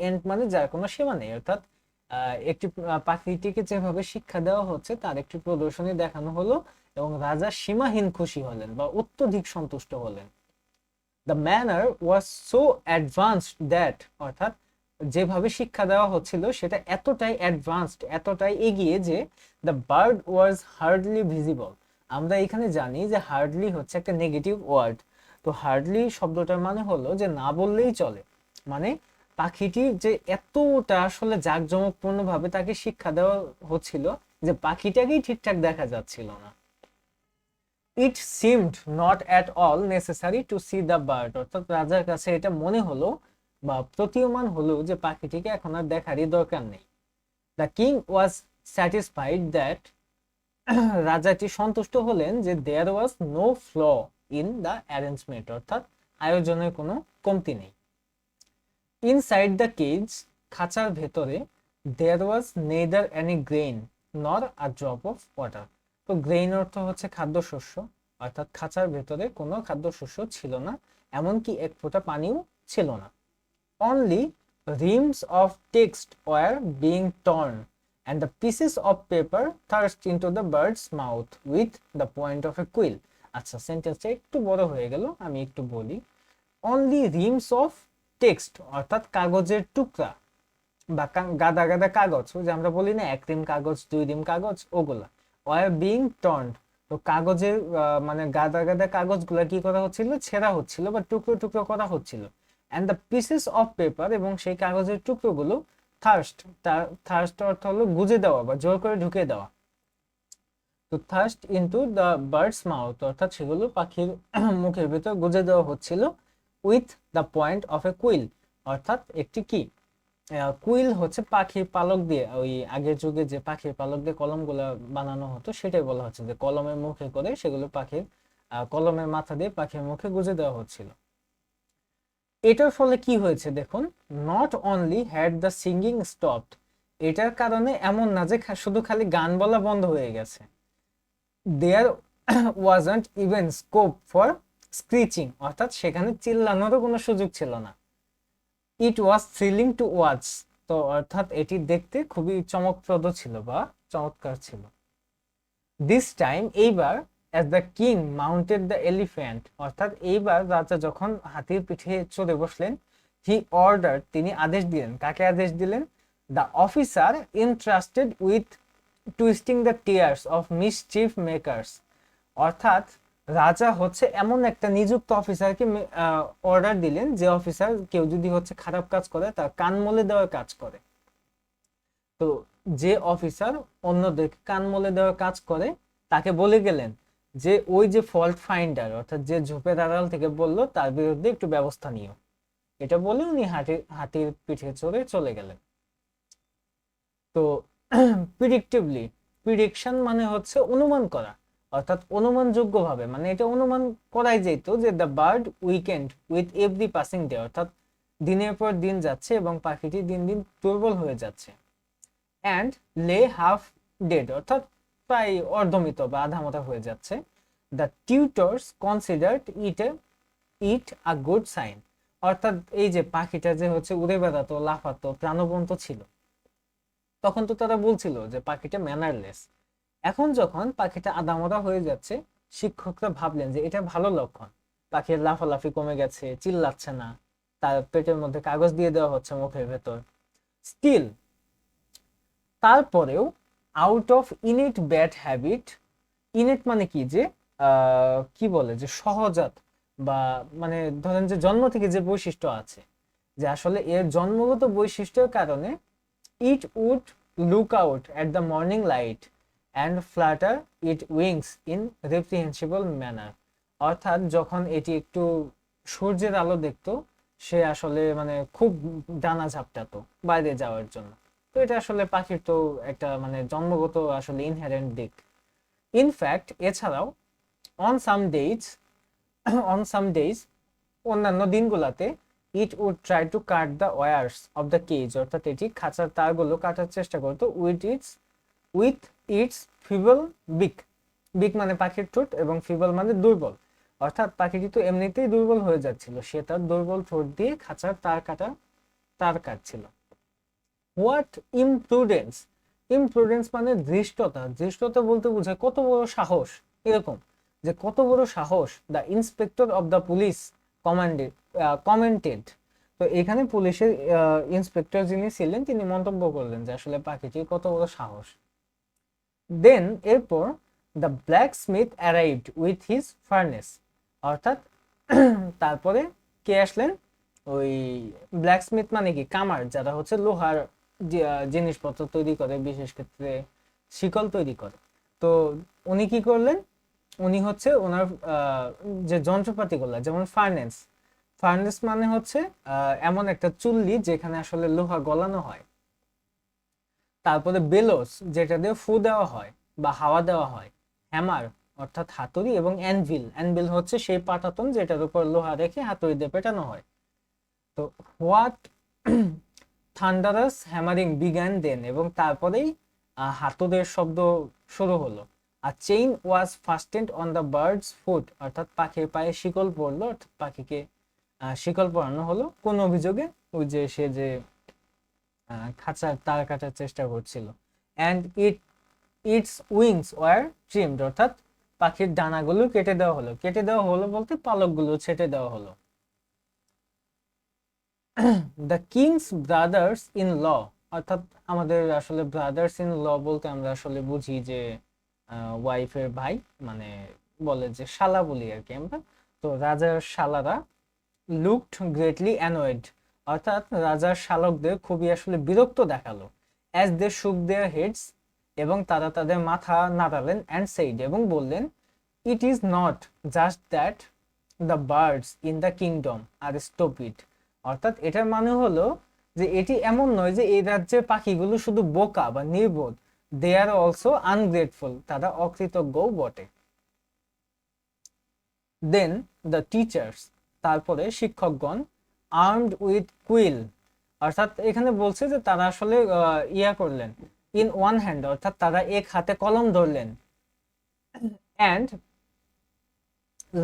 end মানে যার কোনো সীমা নেই, অর্থাৎ একটি পাখিটিকে যেভাবে শিক্ষা দেওয়া হচ্ছে তার একটি প্রদর্শনী দেখানো হলো এবং রাজা সীমাহীন খুশি হলেন বা অত্যধিক সন্তুষ্ট হলেন। The manner was so advanced that, অর্থাৎ যেভাবে শিক্ষা দেওয়া হচ্ছিল সেটা এতটাই অ্যাডভান্সড, এতটাই এগিয়ে যে the bird was hardly visible, আমরা এখানে জানি যে হার্ডলি হচ্ছে একটা নেগেটিভ ওয়ার্ড, তো হার্ডলি শব্দটার মানে হলো যে না বললেই চলে, মানে পাখিটির যে এতটা আসলে জাঁকজমকপূর্ণ ভাবে তাকে শিক্ষা দেওয়া হচ্ছিল যে পাখিটাকেই ঠিকঠাক দেখা যাচ্ছিল না। ইট seemed not at all necessary to C the bird, অর্থাৎ রাজার কাছে এটা মনে হলো বা প্রতীয়মান হলো যে পাখিটিকে এখন আর দেখারই দরকার নেই। The king was satisfied that, রাজাটি সন্তুষ্ট হলেন যে there was no flaw in the arrangement, অর্থাৎ আয়োজনের কোনো কমতি নেই। ইনসাইড দ্য কেজ খাঁচার ভেতরে there was neither any grain nor a drop of water। তো গ্রেইন অর্থ হচ্ছে খাদ্যশস্য, অর্থাৎ খাঁচার ভেতরে কোনো খাদ্যশস্য ছিল না, এমনকি এক ফোঁটা পানিও ছিল না। Only reams of text were being torn and the pieces of paper thrust into the bird's mouth with the point of a quill। আচ্ছা, সেন্টেন্সটা একটু বড় হয়ে গেল, আমি একটু বলি। অনলি রিমস অফ টেক্সট অর্থাৎ কাগজের টুকরা বা গাদা গাদা কাগজ, ওই যে আমরা বলি না এক রিম কাগজ দুই রিম কাগজ, ওগুলা ওয়ার বিং টর্নড। তো কাগজের মানে গাদা গাদা কাগজগুলা কি করা হচ্ছিল, ছেঁড়া হচ্ছিল বা টুকরো টুকরো করা হচ্ছিল। And the pieces of paper, এবং সেই কাগজের টুকরোগুলো থার্স্ট, থার্স্ট অর্থ হলো গুজে দেওয়া বা জোর করে ঢুকে দেওয়া। তো thrust into the bird's mouth, অর্থাৎ সেগুলো পাখির মুখের ভিতর গুজে দেওয়া হচ্ছিল with the point of a quill, অর্থাৎ একটি কি কুইল হচ্ছে পাখির পালক দিয়ে, ওই আগের যুগে যে পাখির পালক দিয়ে কলমগুলো বানানো হতো সেটাই বলা হচ্ছে, যে কলমের মুখে করে সেগুলো পাখির কলমের মাথা দিয়ে পাখির মুখে গুজে দেওয়া হচ্ছিল। এটার ফলে কি হয়েছে দেখুন, not only had the singing stopped, এটার কারণে এমন না যে শুধু খালি গান বলা বন্ধ হয়ে গেছে, দেয়ার ওয়াজন্ট ইভেন স্কোপ ফর স্ক্রিচিং, অর্থাৎ সেখানে চিল্লানোরও কোনো সুযোগ ছিল না। ইট ওয়াজ থ্রিলিং টু ওয়াচ, তো অর্থাৎ এটি দেখতে খুবই চমকপ্রদ ছিল বা চমৎকার ছিল। দিস টাইম, এইবার, as the king mounted the elephant, অর্থাৎ এইবার রাজা যখন হাতির পিঠে চড়ে বসলেন, হি অর্ডার, তিনি আদেশ দিলেন, কাকে আদেশ দিলেন, the officer entrusted with twisting the ears of mischief makers, অর্থাৎ রাজা হচ্ছে এমন একটা নিযুক্ত অফিসারকে অর্ডার দিলেন, যে অফিসার কেউ যদি হচ্ছে খারাপ কাজ করে তার কান মলে দেওয়ার কাজ করে। তো যে অফিসার অন্যদেরকে কান মলে দেওয়ার কাজ করে তাকে বলে গেলেন যে ওই যে ফল্ট ফাইন্ডার, অর্থাৎ যে ঝোপের আড়াল থেকে বললো তার বিরুদ্ধে একটু ব্যবস্থা নিও, এটা বলে উনি হাতির পিঠে চড়ে চলে গেলেন। তো প্রিডিক্টিভলি, প্রিডিকশন মানে হচ্ছে অনুমান করা, অর্থাৎ অনুমানযোগ্য ভাবে, মানে এটা অনুমান করাই যেত যে the bird weekend with every passing day, অর্থাৎ দিনের পর দিন যাচ্ছে এবং পাখিটি দিন দিন দুর্বল হয়ে যাচ্ছে। অ্যান্ড লে হাফ ডেড, অর্থাৎ প্রায় অর্ধমিত বা আধামতা হয়ে যাচ্ছে। The tutors considered it a good sign, অর্থাৎ এই যে পাখিটা যে হচ্ছে উড়ে বেড়াতো, লাফাতো, প্রাণবন্ত ছিল, তখন তো তারা বলছিল যে পাখিটা ম্যানারলেস। এখন যখন পাখিটা আদামরা হয়ে যাচ্ছে, শিক্ষকরা ভাবলেন যে এটা ভালো লক্ষণ, পাখির লাফালাফি কমে গেছে, চিল্লাচ্ছে না, তার পেটের মধ্যে কাগজ দিয়ে দেওয়া হচ্ছে মুখের ভেতর। স্টিল, তারপরেও, out of init bad habit, init মানে কি, যে কি বলে, যে সহজাত বা মানে ধরেন যে জন্ম থেকে যে বৈশিষ্ট্য আছে, যে আসলে এর জন্মগত বৈশিষ্ট্যের কারণে it would look out at the morning light and flutter its wings in reprehensible manner, অর্থাৎ যখন এটি একটু সূর্যের আলো দেখতো, সে আসলে মানে খুব ডানা ঝাপটাতো বাইরে যাওয়ার জন্য। তো এটা আসলে পাখির তো একটা মানে জন্মগত আসলে ইনহেরেন্ট দিক। ইনফ্যাক্ট এছাড়াও on some days on some days, অন্যান্য দিনগুলোতে, it would try to cut the wires of the cage, অর্থাৎ এটি খাঁচার তারগুলো কাটার চেষ্টা করতো উইথ ইটস ফিবল বিক, বিক মানে পাখির ঠোঁট এবং ফিবল মানে দুর্বল, অর্থাৎ পাখিটি তো এমনিতেই দুর্বল হয়ে যাচ্ছিল, সে তার দুর্বল ঠোঁট দিয়ে খাঁচার তার কাটছিল। হোয়াট ইমপ্রুডেন্স, ইমপ্রুডেন্স মানে ধৃষ্টতা, ধৃষ্টতা বলতে বোঝায় কত বড় সাহস, এরকম যে কত বড় সাহস। The inspector of the police commented, তো এখানে পুলিশের ইন্সপেক্টর যিনি ছিলেন তিনি মন্তব্য করলেন যে আসলে পাখিটির কত বড় সাহস। দেন, এরপর, the black Smith arrived with his furnace, অর্থাৎ তারপরে কে আসলেন, ওই ব্ল্যাক স্মিথ মানে কি, কামার, যারা হচ্ছে লোহার জিনিসপত্র তৈরি করে, বিশেষ ক্ষেত্রে শিকল তৈরি করে। তো উনি কি করলেন, উনি হচ্ছে ওনার যে যন্ত্রপাতিগুলো, যেমন ফার্নেস, ফার্নেস মানে হচ্ছে এমন একটা চুল্লি যেখানে আসলে লোহা গলানো হয়। তারপরে বেলোস, যেটা দিয়ে ফু দেওয়া হয় বা হাওয়া দেওয়া হয়। হ্যামার অর্থাৎ হাতুড়ি, এবং অ্যানভিল, অ্যানভিল হচ্ছে সেই পাটাতন যেটার উপর লোহা রেখে হাতুড়ি দিয়ে পেটানো হয়। তো what thunderous hammering began then, এবং তারপরেই হাতুড়ের শব্দ শুরু হলো। আর chain was fastened on the bird's feet, অর্থাৎ পাখির পায়ে শিকল পড়লো, অর্থাৎ পাখিকে শিকল পরানো হলো। কোন অভিযোগে? ওই যে সে যে খাঁচার তার কাটার চেষ্টা করছিল। And its wings were trimmed, অর্থাৎ পাখির ডানাগুলো কেটে দেওয়া হলো। কেটে দেওয়া হলো বলতে পালকগুলো ছেটে দেওয়া হলো। The king's brothers in law, অর্থাৎ আমাদের আসলে ব্রাদার্স ইন ল বলতে আমরা আসলে বুঝি যে ওয়াইফের ভাই, মানে বলে যে শালা বলি আর কি আমরা। তো রাজার শালারা লুকড গ্রেটলি অ্যানয়েড, অর্থাৎ রাজার শালকদের খুবই আসলে বিরক্ত দেখালো। অ্যাজ দে শুক দেয়ার হেডস, এবং তারা তাদের মাথা নাড়ালেন। অ্যান্ড সেইড, এবং বললেন, it is not just that the birds in the kingdom are stupid, অর্থাৎ এটার মানে হলো যে এটি এমন নয় যে এই রাজ্যের পাখিগুলো শুধু বোকা বা নির্বোধ, দে আর অলসো আনগ্রেটফুল, তারা অকৃতজ্ঞও বটে। দেন দ্য টিচার্স, তারপরে শিক্ষকগণ, আর্মড উইথ কুইল, অর্থাৎ এখানে বলছে যে তারা আসলে ইয়া করলেন, ইন ওয়ান হ্যান্ড, অর্থাৎ তারা এক হাতে কলম ধরলেন, অ্যান্ড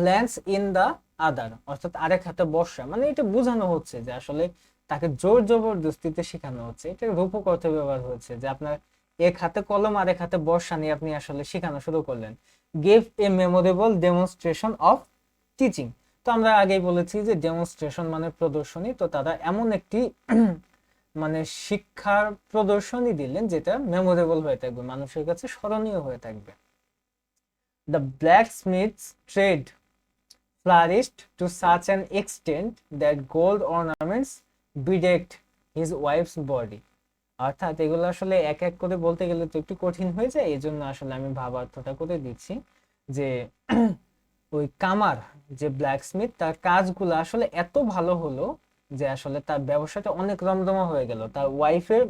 ল্যান্স ইন দা আদার, অর্থাৎ আরেক হাতে বর্ষা। মানে এটা বোঝানো হচ্ছে যে আসলে তাকে জোর জবরদস্তিতে শেখানো হচ্ছে। এটা রূপক অর্থে ব্যবহার হয়েছে যে আপনার এক হাতে কলম আর এক হাতে বর্ষা নিয়ে আপনি আসলে শেখানো শুরু করলেন। Gave a memorable demonstration of teaching, তো আমরা আগেই বলেছি যে ডেমনস্ট্রেশন মানে প্রদর্শনী। তো তারা এমন একটি মানে শিক্ষার প্রদর্শনী দিলেন যেটা মেমোরেবল হয়ে থাকবে, মানুষের কাছে স্মরণীয় হয়ে থাকবে। The blacksmith's trade flourished to such an extent that gold ornaments bedecked his wife's body, অর্থাৎ এগুলো আসলে এক এক করে বলতে গেলে তো একটু কঠিন হয়ে যায়, এই জন্য আসলে আমি ভাবার্থটা করে দিচ্ছি যে ওই কামার যে ব্ল্যাকস্মিথ, তার কাজগুলো আসলে এত ভালো হলো যে আসলে তার ব্যবসাটা অনেক রমরমা হয়ে গেল। তার ওয়াইফের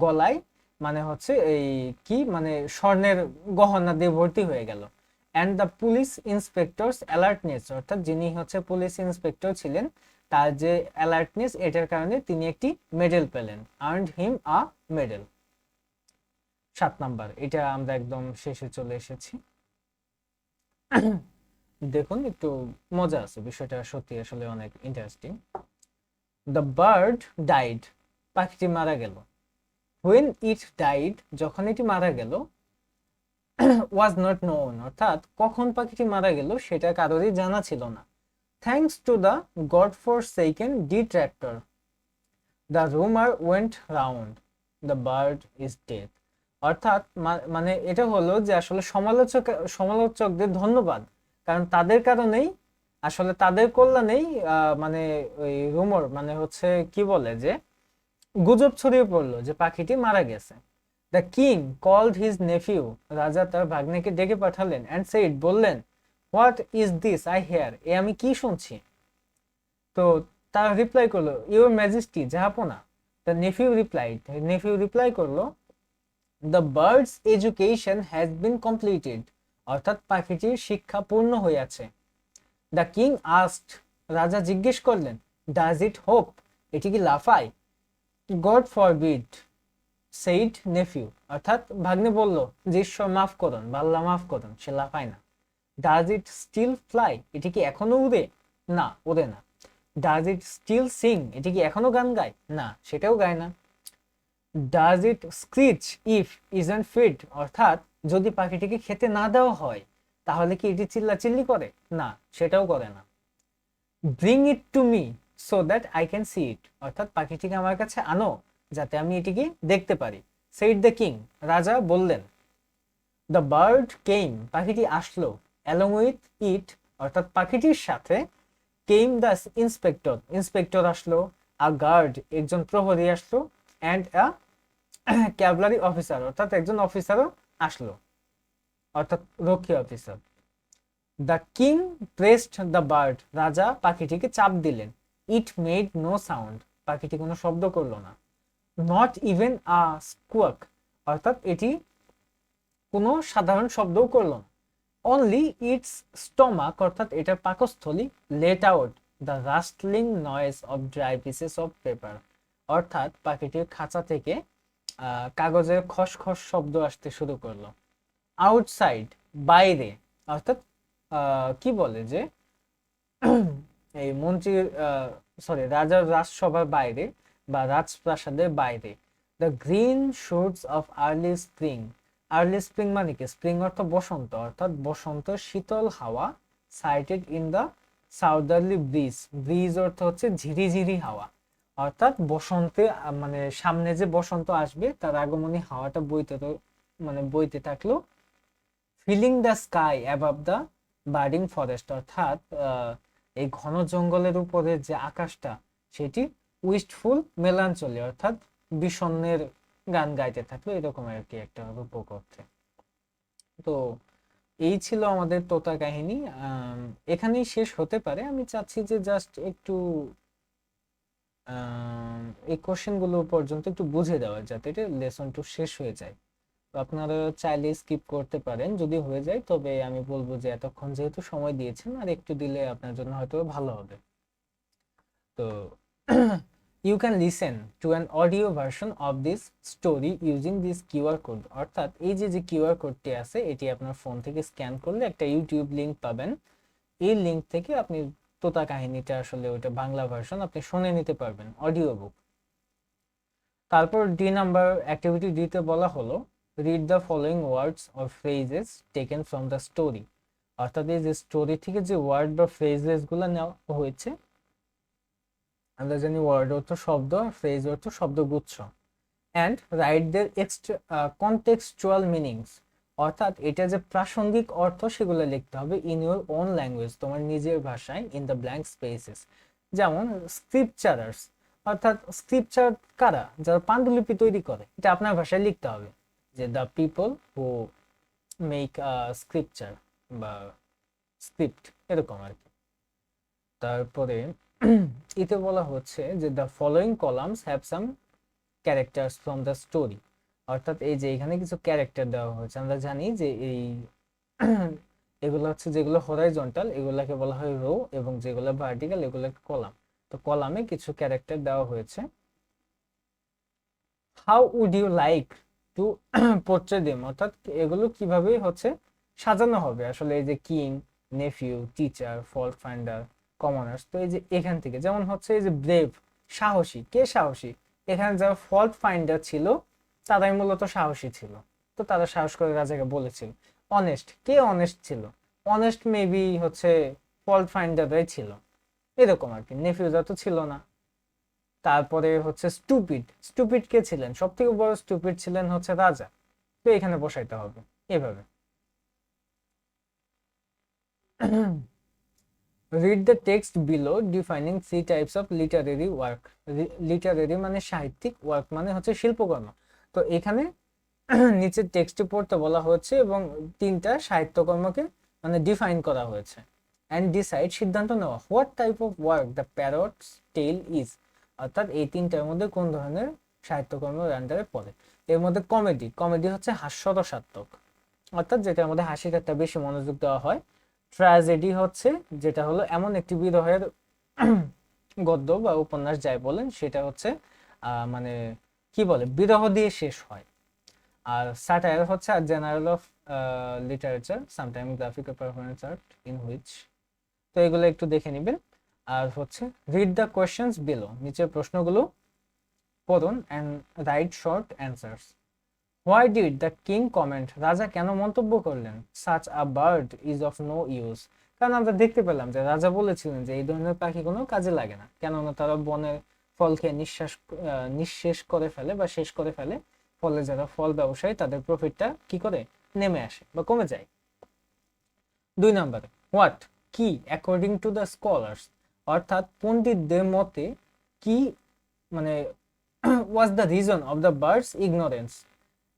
গলায় মানে হচ্ছে এই কি মানে স্বর্ণের গহনা দিয়ে ভর্তি হয়ে গেল। And the police inspectors alertness, অর্থাৎ যিনি হচ্ছে পুলিশ ইন্সপেক্টর ছিলেন তার যে অ্যালার্টনেস, এটার কারণে তিনি একটি মেডেল পেলেন। আর্নড হিম আ মেডেল। 7 নাম্বার, এটা আমরা একদম শেষে চলে এসেছি। দেখুন একটু মজা আছে, বিষয়টা সত্যি আসলে অনেক ইন্টারেস্টিং। দ্য বার্ড ডাইড, পাখিটি মারা গেল। when it died, যখন এটি মারা গেল, was not known, অর্থাৎ কখন পাখিটি মারা গেল সেটা কারোরই জানা ছিল না। thanks to the god-forsaken detractor, the rumor went round, the bird is dead, অর্থাৎ মানে এটা হলো যে আসলে সমালোচকদের ধন্যবাদ, কারণ তাদের কারণেই আসলে তাদের কল্যাণেই মানে ওই রুমর মানে হচ্ছে কি বলে যে গুজব ছড়িয়ে পড়লো যে পাখিটি মারা গেছে। The king called his nephew, রাজা তার ভাগ্নেকে ডেকে পাঠালেন। অ্যান্ড সেইড, বললেন, what is this I hear, এ আমি কি শুনছি? তো তার রিপ্লাই করলো, ইউর ম্যাজেস্টি, জাহাপনা। দ্য নেফিউ রিপ্লাইড, নেফিউ রিপ্লাই করলো, the bird's education has been completed, অর্থাৎ পাখিটির শিক্ষা পূর্ণ হইয়াছে। দ্য কিং আস্কড, রাজা জিজ্ঞেস করলেন, ডাজ ইট হোপ, এটি কি লাফায়? গড ফরবিড, সেইড নেফিউ, অর্থাৎ ভাগ্নে বলল যে ঈশ্বর মাফ করুন বা আল্লাহ মাফ করুন, সে লাফায় না। ডাজ ইট স্টিল ফ্লাই, এটি কি এখনো উড়ে? না, ওড়ে না। ডাজ ইট স্টিল সিং, এটি কি এখনো গান গায়? না, সেটাও গায় না। Does it screech if isn't feed, অর্থাৎ যদি পাখিটিকে খেতে না দেওয়া হয় তাহলে কি এটি চিল্লাচিল্লি করে? না, সেটাও করে না। Bring it to me so that I can see it, অর্থাৎ পাখিটিকে আমার কাছে আনো যাতে আমি এটিকে দেখতে পারি। সেইড দ্য কিং, রাজা বললেন। দ্য বার্ড কেম, পাখিটি আসলো। অ্যালং উইথ ইট, অর্থাৎ পাখিটির সাথে। কেম দ্য ইন্সপেক্টর, ইন্সপেক্টর আসলো। আ গার্ড, একজন প্রহরী আসলো। অ্যান্ড আ ক্যাভলারি অফিসার, অর্থাৎ একজন অফিসারও আসলো, অর্থাৎ রক্ষী officer. The king pressed the bird, রাজা পাখিটিকে চাপ দিলেন। ইট মেড নো সাউন্ড, পাখিটি কোনো শব্দ করলো না। নট ইভেন আ স্কুয়াক, অর্থাৎ এটি কোনো সাধারণ শব্দও করলো না। অনলি ইটস স্টমাক, অর্থাৎ এটার পাকস্থলী, late out the রাস্টলিং noise of dry pieces of paper, অর্থাৎ পাখিটির খাঁচা থেকে কাগজের খসখস শব্দ আসতে শুরু করলো। আউটসাইড, বাইরে, অর্থাৎ কি বলে যে এই মন্ত্রীর রাজার রাজসভার বাইরে বা রাজপ্রাসাদের বাইরে, the green shoots of early spring. Early spring মানে কি? স্প্রিং অর্থ বসন্ত, অর্থাৎ বসন্ত শীতল হাওয়া, sighted in the southerly breeze. Breeze অর্থ হচ্ছে ঝিরিঝিরি হাওয়া, অর্থাৎ বসন্তে মানে সামনে যে বসন্ত আসবে তার আগমনী হাওয়াটা বইতে থাকলো। Filling the sky above the birding forest, অর্থাৎ এই ঘন জঙ্গলের উপরে যে আকাশটা সেটি উইস্টফুল মেলাঞ্চলি, অর্থাৎ বিষণ্ণের গান গাইতে থাকলো, এরকম আর কি একটা রূপক অর্থে। তো এই ছিল আমাদের তোতা কাহিনী। এখানেই শেষ হতে পারে। আমি চাচ্ছি যে জাস্ট একটু এই কোশ্চেন গুলো পর্যন্ত একটু বুঝে দেওয়া, যাতে এটা লেসনটা শেষ হয়ে যায়। তো আপনারা চাইলে স্কিপ করতে পারেন যদি হয়ে যায়, তবে আমি বলবো যে এতক্ষণ যেহেতু সময় দিয়েছেন, আর একটু দিলে আপনার জন্য হয়তো ভালো হবে। তো you can listen to an audio version of this story using this QR code, অর্থাৎ এই যে QR কোডটি আছে এটি আপনার ফোন থেকে স্ক্যান করলে একটা ইউটিউব লিংক পাবেন। এই লিংক থেকে আপনি তোতা কাহিনীটা আসলে ওটা বাংলা ভার্সন আপনি শুনে নিতে পারবেন, অডিও বুক। তারপর ডি নাম্বার অ্যাক্টিভিটি ডিতে বলা হলো read the following words or phrases taken from the story, অর্থাৎ এই যে স্টোরি থেকে যে ওয়ার্ড বা ফ্রেজেস গুলো নেওয়া হয়েছে, আমরা জানি ওয়ার্ড অর্থ শব্দ, ফ্রেজ অর্থ শব্দগুচ্ছ, and write their contextual meanings, অর্থাৎ এটা যে প্রাসঙ্গিক অর্থ সেগুলো লিখতে হবে ইন ইউর ওন ল্যাঙ্গুয়েজ, তোমার নিজের ভাষায়, ইন দ্য ব্ল্যাঙ্ক স্পেসেস। যেমন স্ক্রিপচারার্স, অর্থাৎ স্ক্রিপচার কারা? যারা পাণ্ডুলিপি তৈরি করে, এটা আপনার ভাষায় লিখতে হবে যে the people who make scripture বা স্ক্রিপ্ট, এরকম আর কি। তারপরে এতে বলা হচ্ছে যে the following columns have some characters from the story, অর্থাৎ এই যে এখানে কিছু ক্যারেক্টার দেওয়া হয়েছে। আমরা জানি যে এই এগুলো হচ্ছে যেগুলো হরাইজন্টাল এগুলাকে বলা হয় রো, এবং যেগুলো ভার্টিক্যাল এগুলোকে কলাম। তো কলামে কিছু ক্যারেক্টার দেওয়া হয়েছে। How would you like to portray them, অর্থাৎ এগুলো কিভাবে হচ্ছে সাজানো হবে আসলে, এই যে king, nephew, teacher, fault finder, commoners. তো এই যে এখান থেকে যেমন হচ্ছে এই যে ব্রেভ, সাহসী, কে সাহসী? এখানে যারা ফল্ট ফাইন্ডার ছিল তারাই মূলত সাহসী ছিল, তো তারা সাহস করে রাজাকে বলেছিল। অনেস্ট, কে অনেস্ট ছিল? অনেস্ট মেবি হচ্ছে ফল্ট ফাইন্ডাররাই ছিল, এরকম আর কি, নেফিউজা তো ছিল না। তারপরে হচ্ছে স্টুপিড, স্টুপিড কে ছিলেন? সব থেকে বড় স্টুপিড ছিলেন হচ্ছে রাজা, তো এখানে বসাইতে হবে এভাবে। Read the text below defining 3 types of literary work. Literary মানে সাহিত্যিক, ওয়ার্ক মানে হচ্ছে শিল্পকর্ম। তো এখানে নিচের টেক্সটে পড়তে বলা হয়েছে এবং 3টা সাহিত্যকর্মকে মানে ডিফাইন করা হয়েছে। অ্যান্ড ডিসাইড, সিদ্ধান্ত নেওয়া, what type of work the parrots tell is, অর্থাৎ এই 3টার মধ্যে কোন ধরনের সাহিত্যকর্মের আন্ডারে পড়ে। এর মধ্যে কমেডি, কমেডি হচ্ছে হাস্যরসাত্মক, অর্থাৎ যেটার মধ্যে হাসি ঠাট্টা বেশি মনোযোগ দেওয়া হয়। ট্র্যাজেডি হচ্ছে যেটা হলো এমন একটি বিরহের গদ্য বা উপন্যাস যাই বলেন, সেটা হচ্ছে মানে কি বলে, বিরহ দিয়ে শেষ হয়। আর স্যাটায়ার হচ্ছে আর general of literature, sometime graphical performance art in which. তো এগুলো একটু দেখে নেবেন। আর হচ্ছে রিড দ্য কোয়েশ্চেন্স বিলো, নিচের প্রশ্নগুলো পড়ুন and write short answers. Why did the king comment, রাজা কেন মন্তব্য করলেন? Such a bird is of no use, কারণ আমরা দেখতে পেলাম যে রাজা বলেছিলেন যে এই ধরনের পাখি কোনো কাজে লাগে না, কেননা তারা বনের ফল খেয়ে নিঃশেষ করে ফেলে বা শেষ করে ফেলে, ফলে যারা ফল ব্যবসায়ী তাদের প্রফিটটা কি করে নেমে আসে বা কমে যায়। 2 নম্বরে হোয়াট, কি, অ্যাকর্ডিং টু দ্য স্কলার্স, অর্থাৎ পণ্ডিতদের মতে কি মানে was the reason of the bird's ignorance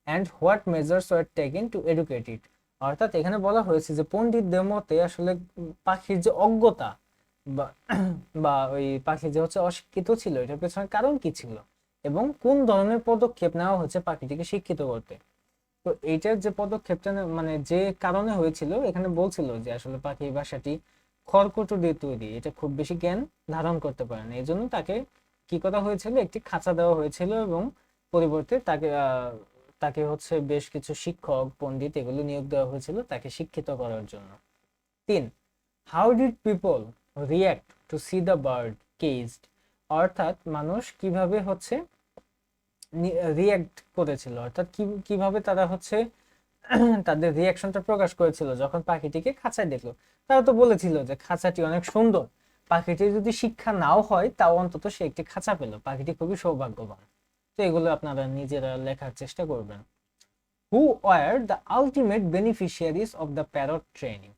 and what measures were taken to educate it, অর্থাৎ এখানে বলা হয়েছে যে পণ্ডিতদের মতে আসলে পাখির যে অজ্ঞতা বা বা ওই পাখি যে হচ্ছে অশিক্ষিত ছিল, এটার পেছনে কারণ কি ছিল এবং কোন ধরনের পদক্ষেপ নেওয়া হচ্ছে পাখিটিকে শিক্ষিত করতে। তো এইটার যে পদক্ষেপটা মানে যে কারণে হয়েছিল, এখানে বলছিল যে আসলে পাখির বাসাটি খড়কুটো দিয়ে তৈরি, এটা খুব বেশি জ্ঞান ধারণ করতে পারে না, এই জন্য তাকে কি করা হয়েছিল, একটি খাঁচা দেওয়া হয়েছিল এবং পরিবর্তে তাকে হচ্ছে বেশ কিছু শিক্ষক পণ্ডিত এগুলো নিয়োগ দেওয়া হয়েছিল তাকে শিক্ষিত করার জন্য। 3. How did people react to C the bird caged, অর্থাৎ মানুষ কিভাবে হচ্ছে রিয়াক্ট করেছিল, অর্থাৎ কিভাবে তারা হচ্ছে তাদের রিয়াকশনটা প্রকাশ করেছিল যখন পাখিটিকে খাঁচায় দেখলো। তারা তো বলেছিল যে খাঁচাটি অনেক সুন্দর, পাখিটির যদি শিক্ষা নাও হয় তাও অন্তত সে একটি খাঁচা পেল, পাখিটি খুবই সৌভাগ্যবান। তো এগুলো আপনারা নিজেরা লেখার চেষ্টা করবেন। হু were the ultimate beneficiaries of the parrot training,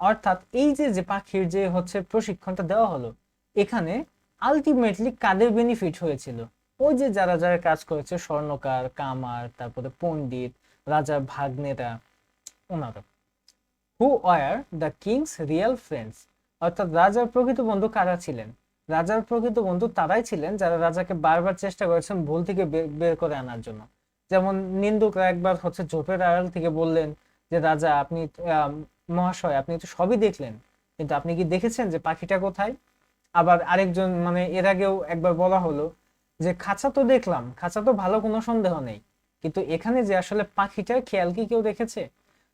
অর্থাৎ এই যে যে পাখির যে হচ্ছে প্রশিক্ষণটা দেওয়া হলো, এখানে আলটিমেটলি কাদের বেনিফিট হয়েছিল? ওই যে যারা যারা কাজ করেছে, স্বর্ণকার, কামার, তারপরে পণ্ডিত, রাজার ভাগ্নেরা, ওনারা। Who were the king's real friends, অর্থাৎ রাজার প্রকৃত বন্ধু কারা ছিলেন? রাজার প্রকৃত বন্ধু তারাই ছিলেন যারা রাজাকে বারবার চেষ্টা করেছেন ভুল থেকে বের করে আনার জন্য। যেমন নিন্দুকরা একবার হচ্ছে ঝোপের আড়াল থেকে বললেন যে রাজা আপনি মহাশয় আপনি তো সবই দেখলেন, কিন্তু আপনি কি দেখেছেন যে পাখিটা কোথায়? আবার আরেকজন মানে এর আগেও একবার বলা হলো যে খাঁচা তো দেখলাম, খাঁচা তো ভালো, কোনো সন্দেহ নেই, কিন্তু এখানে যে আসলে পাখিটার খেয়াল কি কেউ দেখেছে?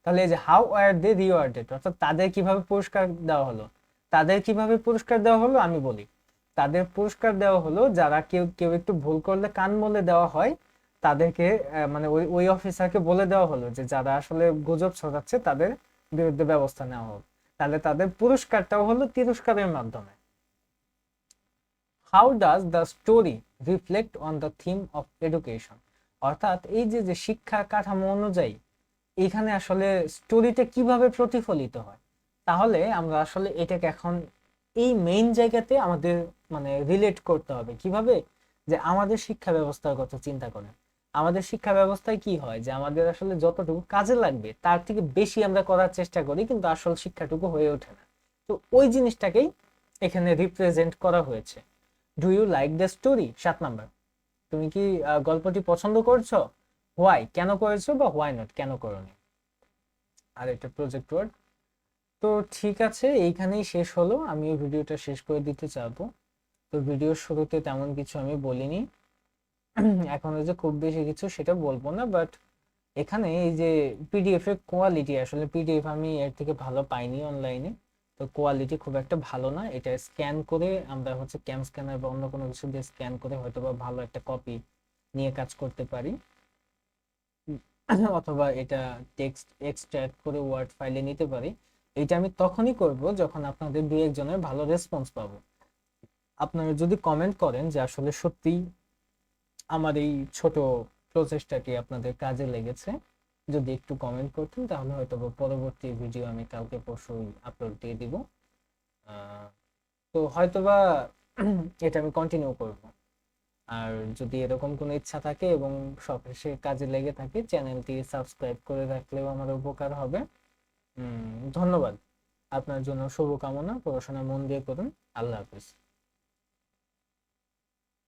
তাহলে এই যে হাউ আর দে রিওয়ার্ডেড, অর্থাৎ তাদের কিভাবে পুরস্কার দেওয়া হলো? তাদের কিভাবে পুরস্কার দেওয়া হলো আমি বলি। তাদের পুরস্কার দেওয়া হলো যারা কেউ কেউ একটু ভুল করলে কান মলে দেওয়া হয়, তাদেরকে মানে ওই ওই অফিসারকে বলে দেওয়া হলো যে যারা আসলে গুজব ছড়াচ্ছে তাদের বিরুদ্ধে ব্যবস্থা নেওয়া হোক। তাহলে তাদের পুরস্কারটাও হলো তিরস্কারের মাধ্যমে। How does the story reflect on the theme of education, অর্থাৎ এই যে যে শিক্ষা কাঠামো অনুযায়ী এখানে আসলে স্টোরিটা কিভাবে প্রতিফলিত হয়? তাহলে আমরা আসলে এটাকে এখন এই মেইন জায়গাতে আমাদের মানে রিলেট করতে হবে। কিভাবে? যে আমাদের শিক্ষা ব্যবস্থার কথা চিন্তা করেন। আমাদের শিক্ষা ব্যবস্থায় কি হয় যে আমাদের আসলে যতটুকু কাজে লাগবে তার থেকে বেশি আমরা করার চেষ্টা করি, কিন্তু আসল শিক্ষাটুকু হয়ে ওঠে না। তো ওই জিনিসটাকেই এখানে রিপ্রেজেন্ট করা হয়েছে। Do you like the story? 7 number, তুমি কি গল্পটি পছন্দ করছো? হোয়াই, কেন করেছো, বা হোয়াই নট, কেন করোনি? আর একটা প্রজেক্ট ওয়ার্ড। তো ঠিক আছে, এইখানেই শেষ হলো, আমিও ভিডিওটা শেষ করে দিতে চাবো। তো ভিডিওর শুরুতে তেমন কিছু আমি বলিনি, এখন যে খুব বেশি কিছু সেটা বলবো না, বাট এখানে এই যে পিডিএফ এর কোয়ালিটি, আসলে পিডিএফ আমি এর থেকে ভালো পাইনি অনলাইনে, তো কোয়ালিটি খুব একটা ভালো না। এটা স্ক্যান করে আমরা হচ্ছে ক্যাম স্ক্যানার বা অন্য কোনো কিছু দিয়ে স্ক্যান করে হয়তো বা ভালো একটা কপি নিয়ে কাজ করতে পারি, অথবা এটা টেক্সট এক্সট্রাক্ট করে ওয়ার্ড ফাইলে নিতে পারি। এটা আমি তখনই করব যখন আপনাদের দুই একজনের ভালো রেসপন্স পাবো। আপনারা যদি কমেন্ট করেন যে আসলে সত্যি আমার এই ছোট প্রচেষ্টাটি আপনাদের কাজে লেগেছে, যদি একটু কমেন্ট করতেন তাহলে হয়তো পরবর্তী ভিডিও আমি কালকে পরশুই আপলোড দিয়ে দিব। তো হয়তোবা এটা আমি কন্টিনিউ করব। আর যদি এরকম কোনো ইচ্ছা থাকে এবং সে কাজে লেগে থাকে, চ্যানেলটি সাবস্ক্রাইব করে রাখলেও আমার উপকার হবে। ধন্যবাদ। আপনার জন্য শুভকামনা, পড়াশোনা মন দিয়ে করুন। আল্লাহ হাফিজ।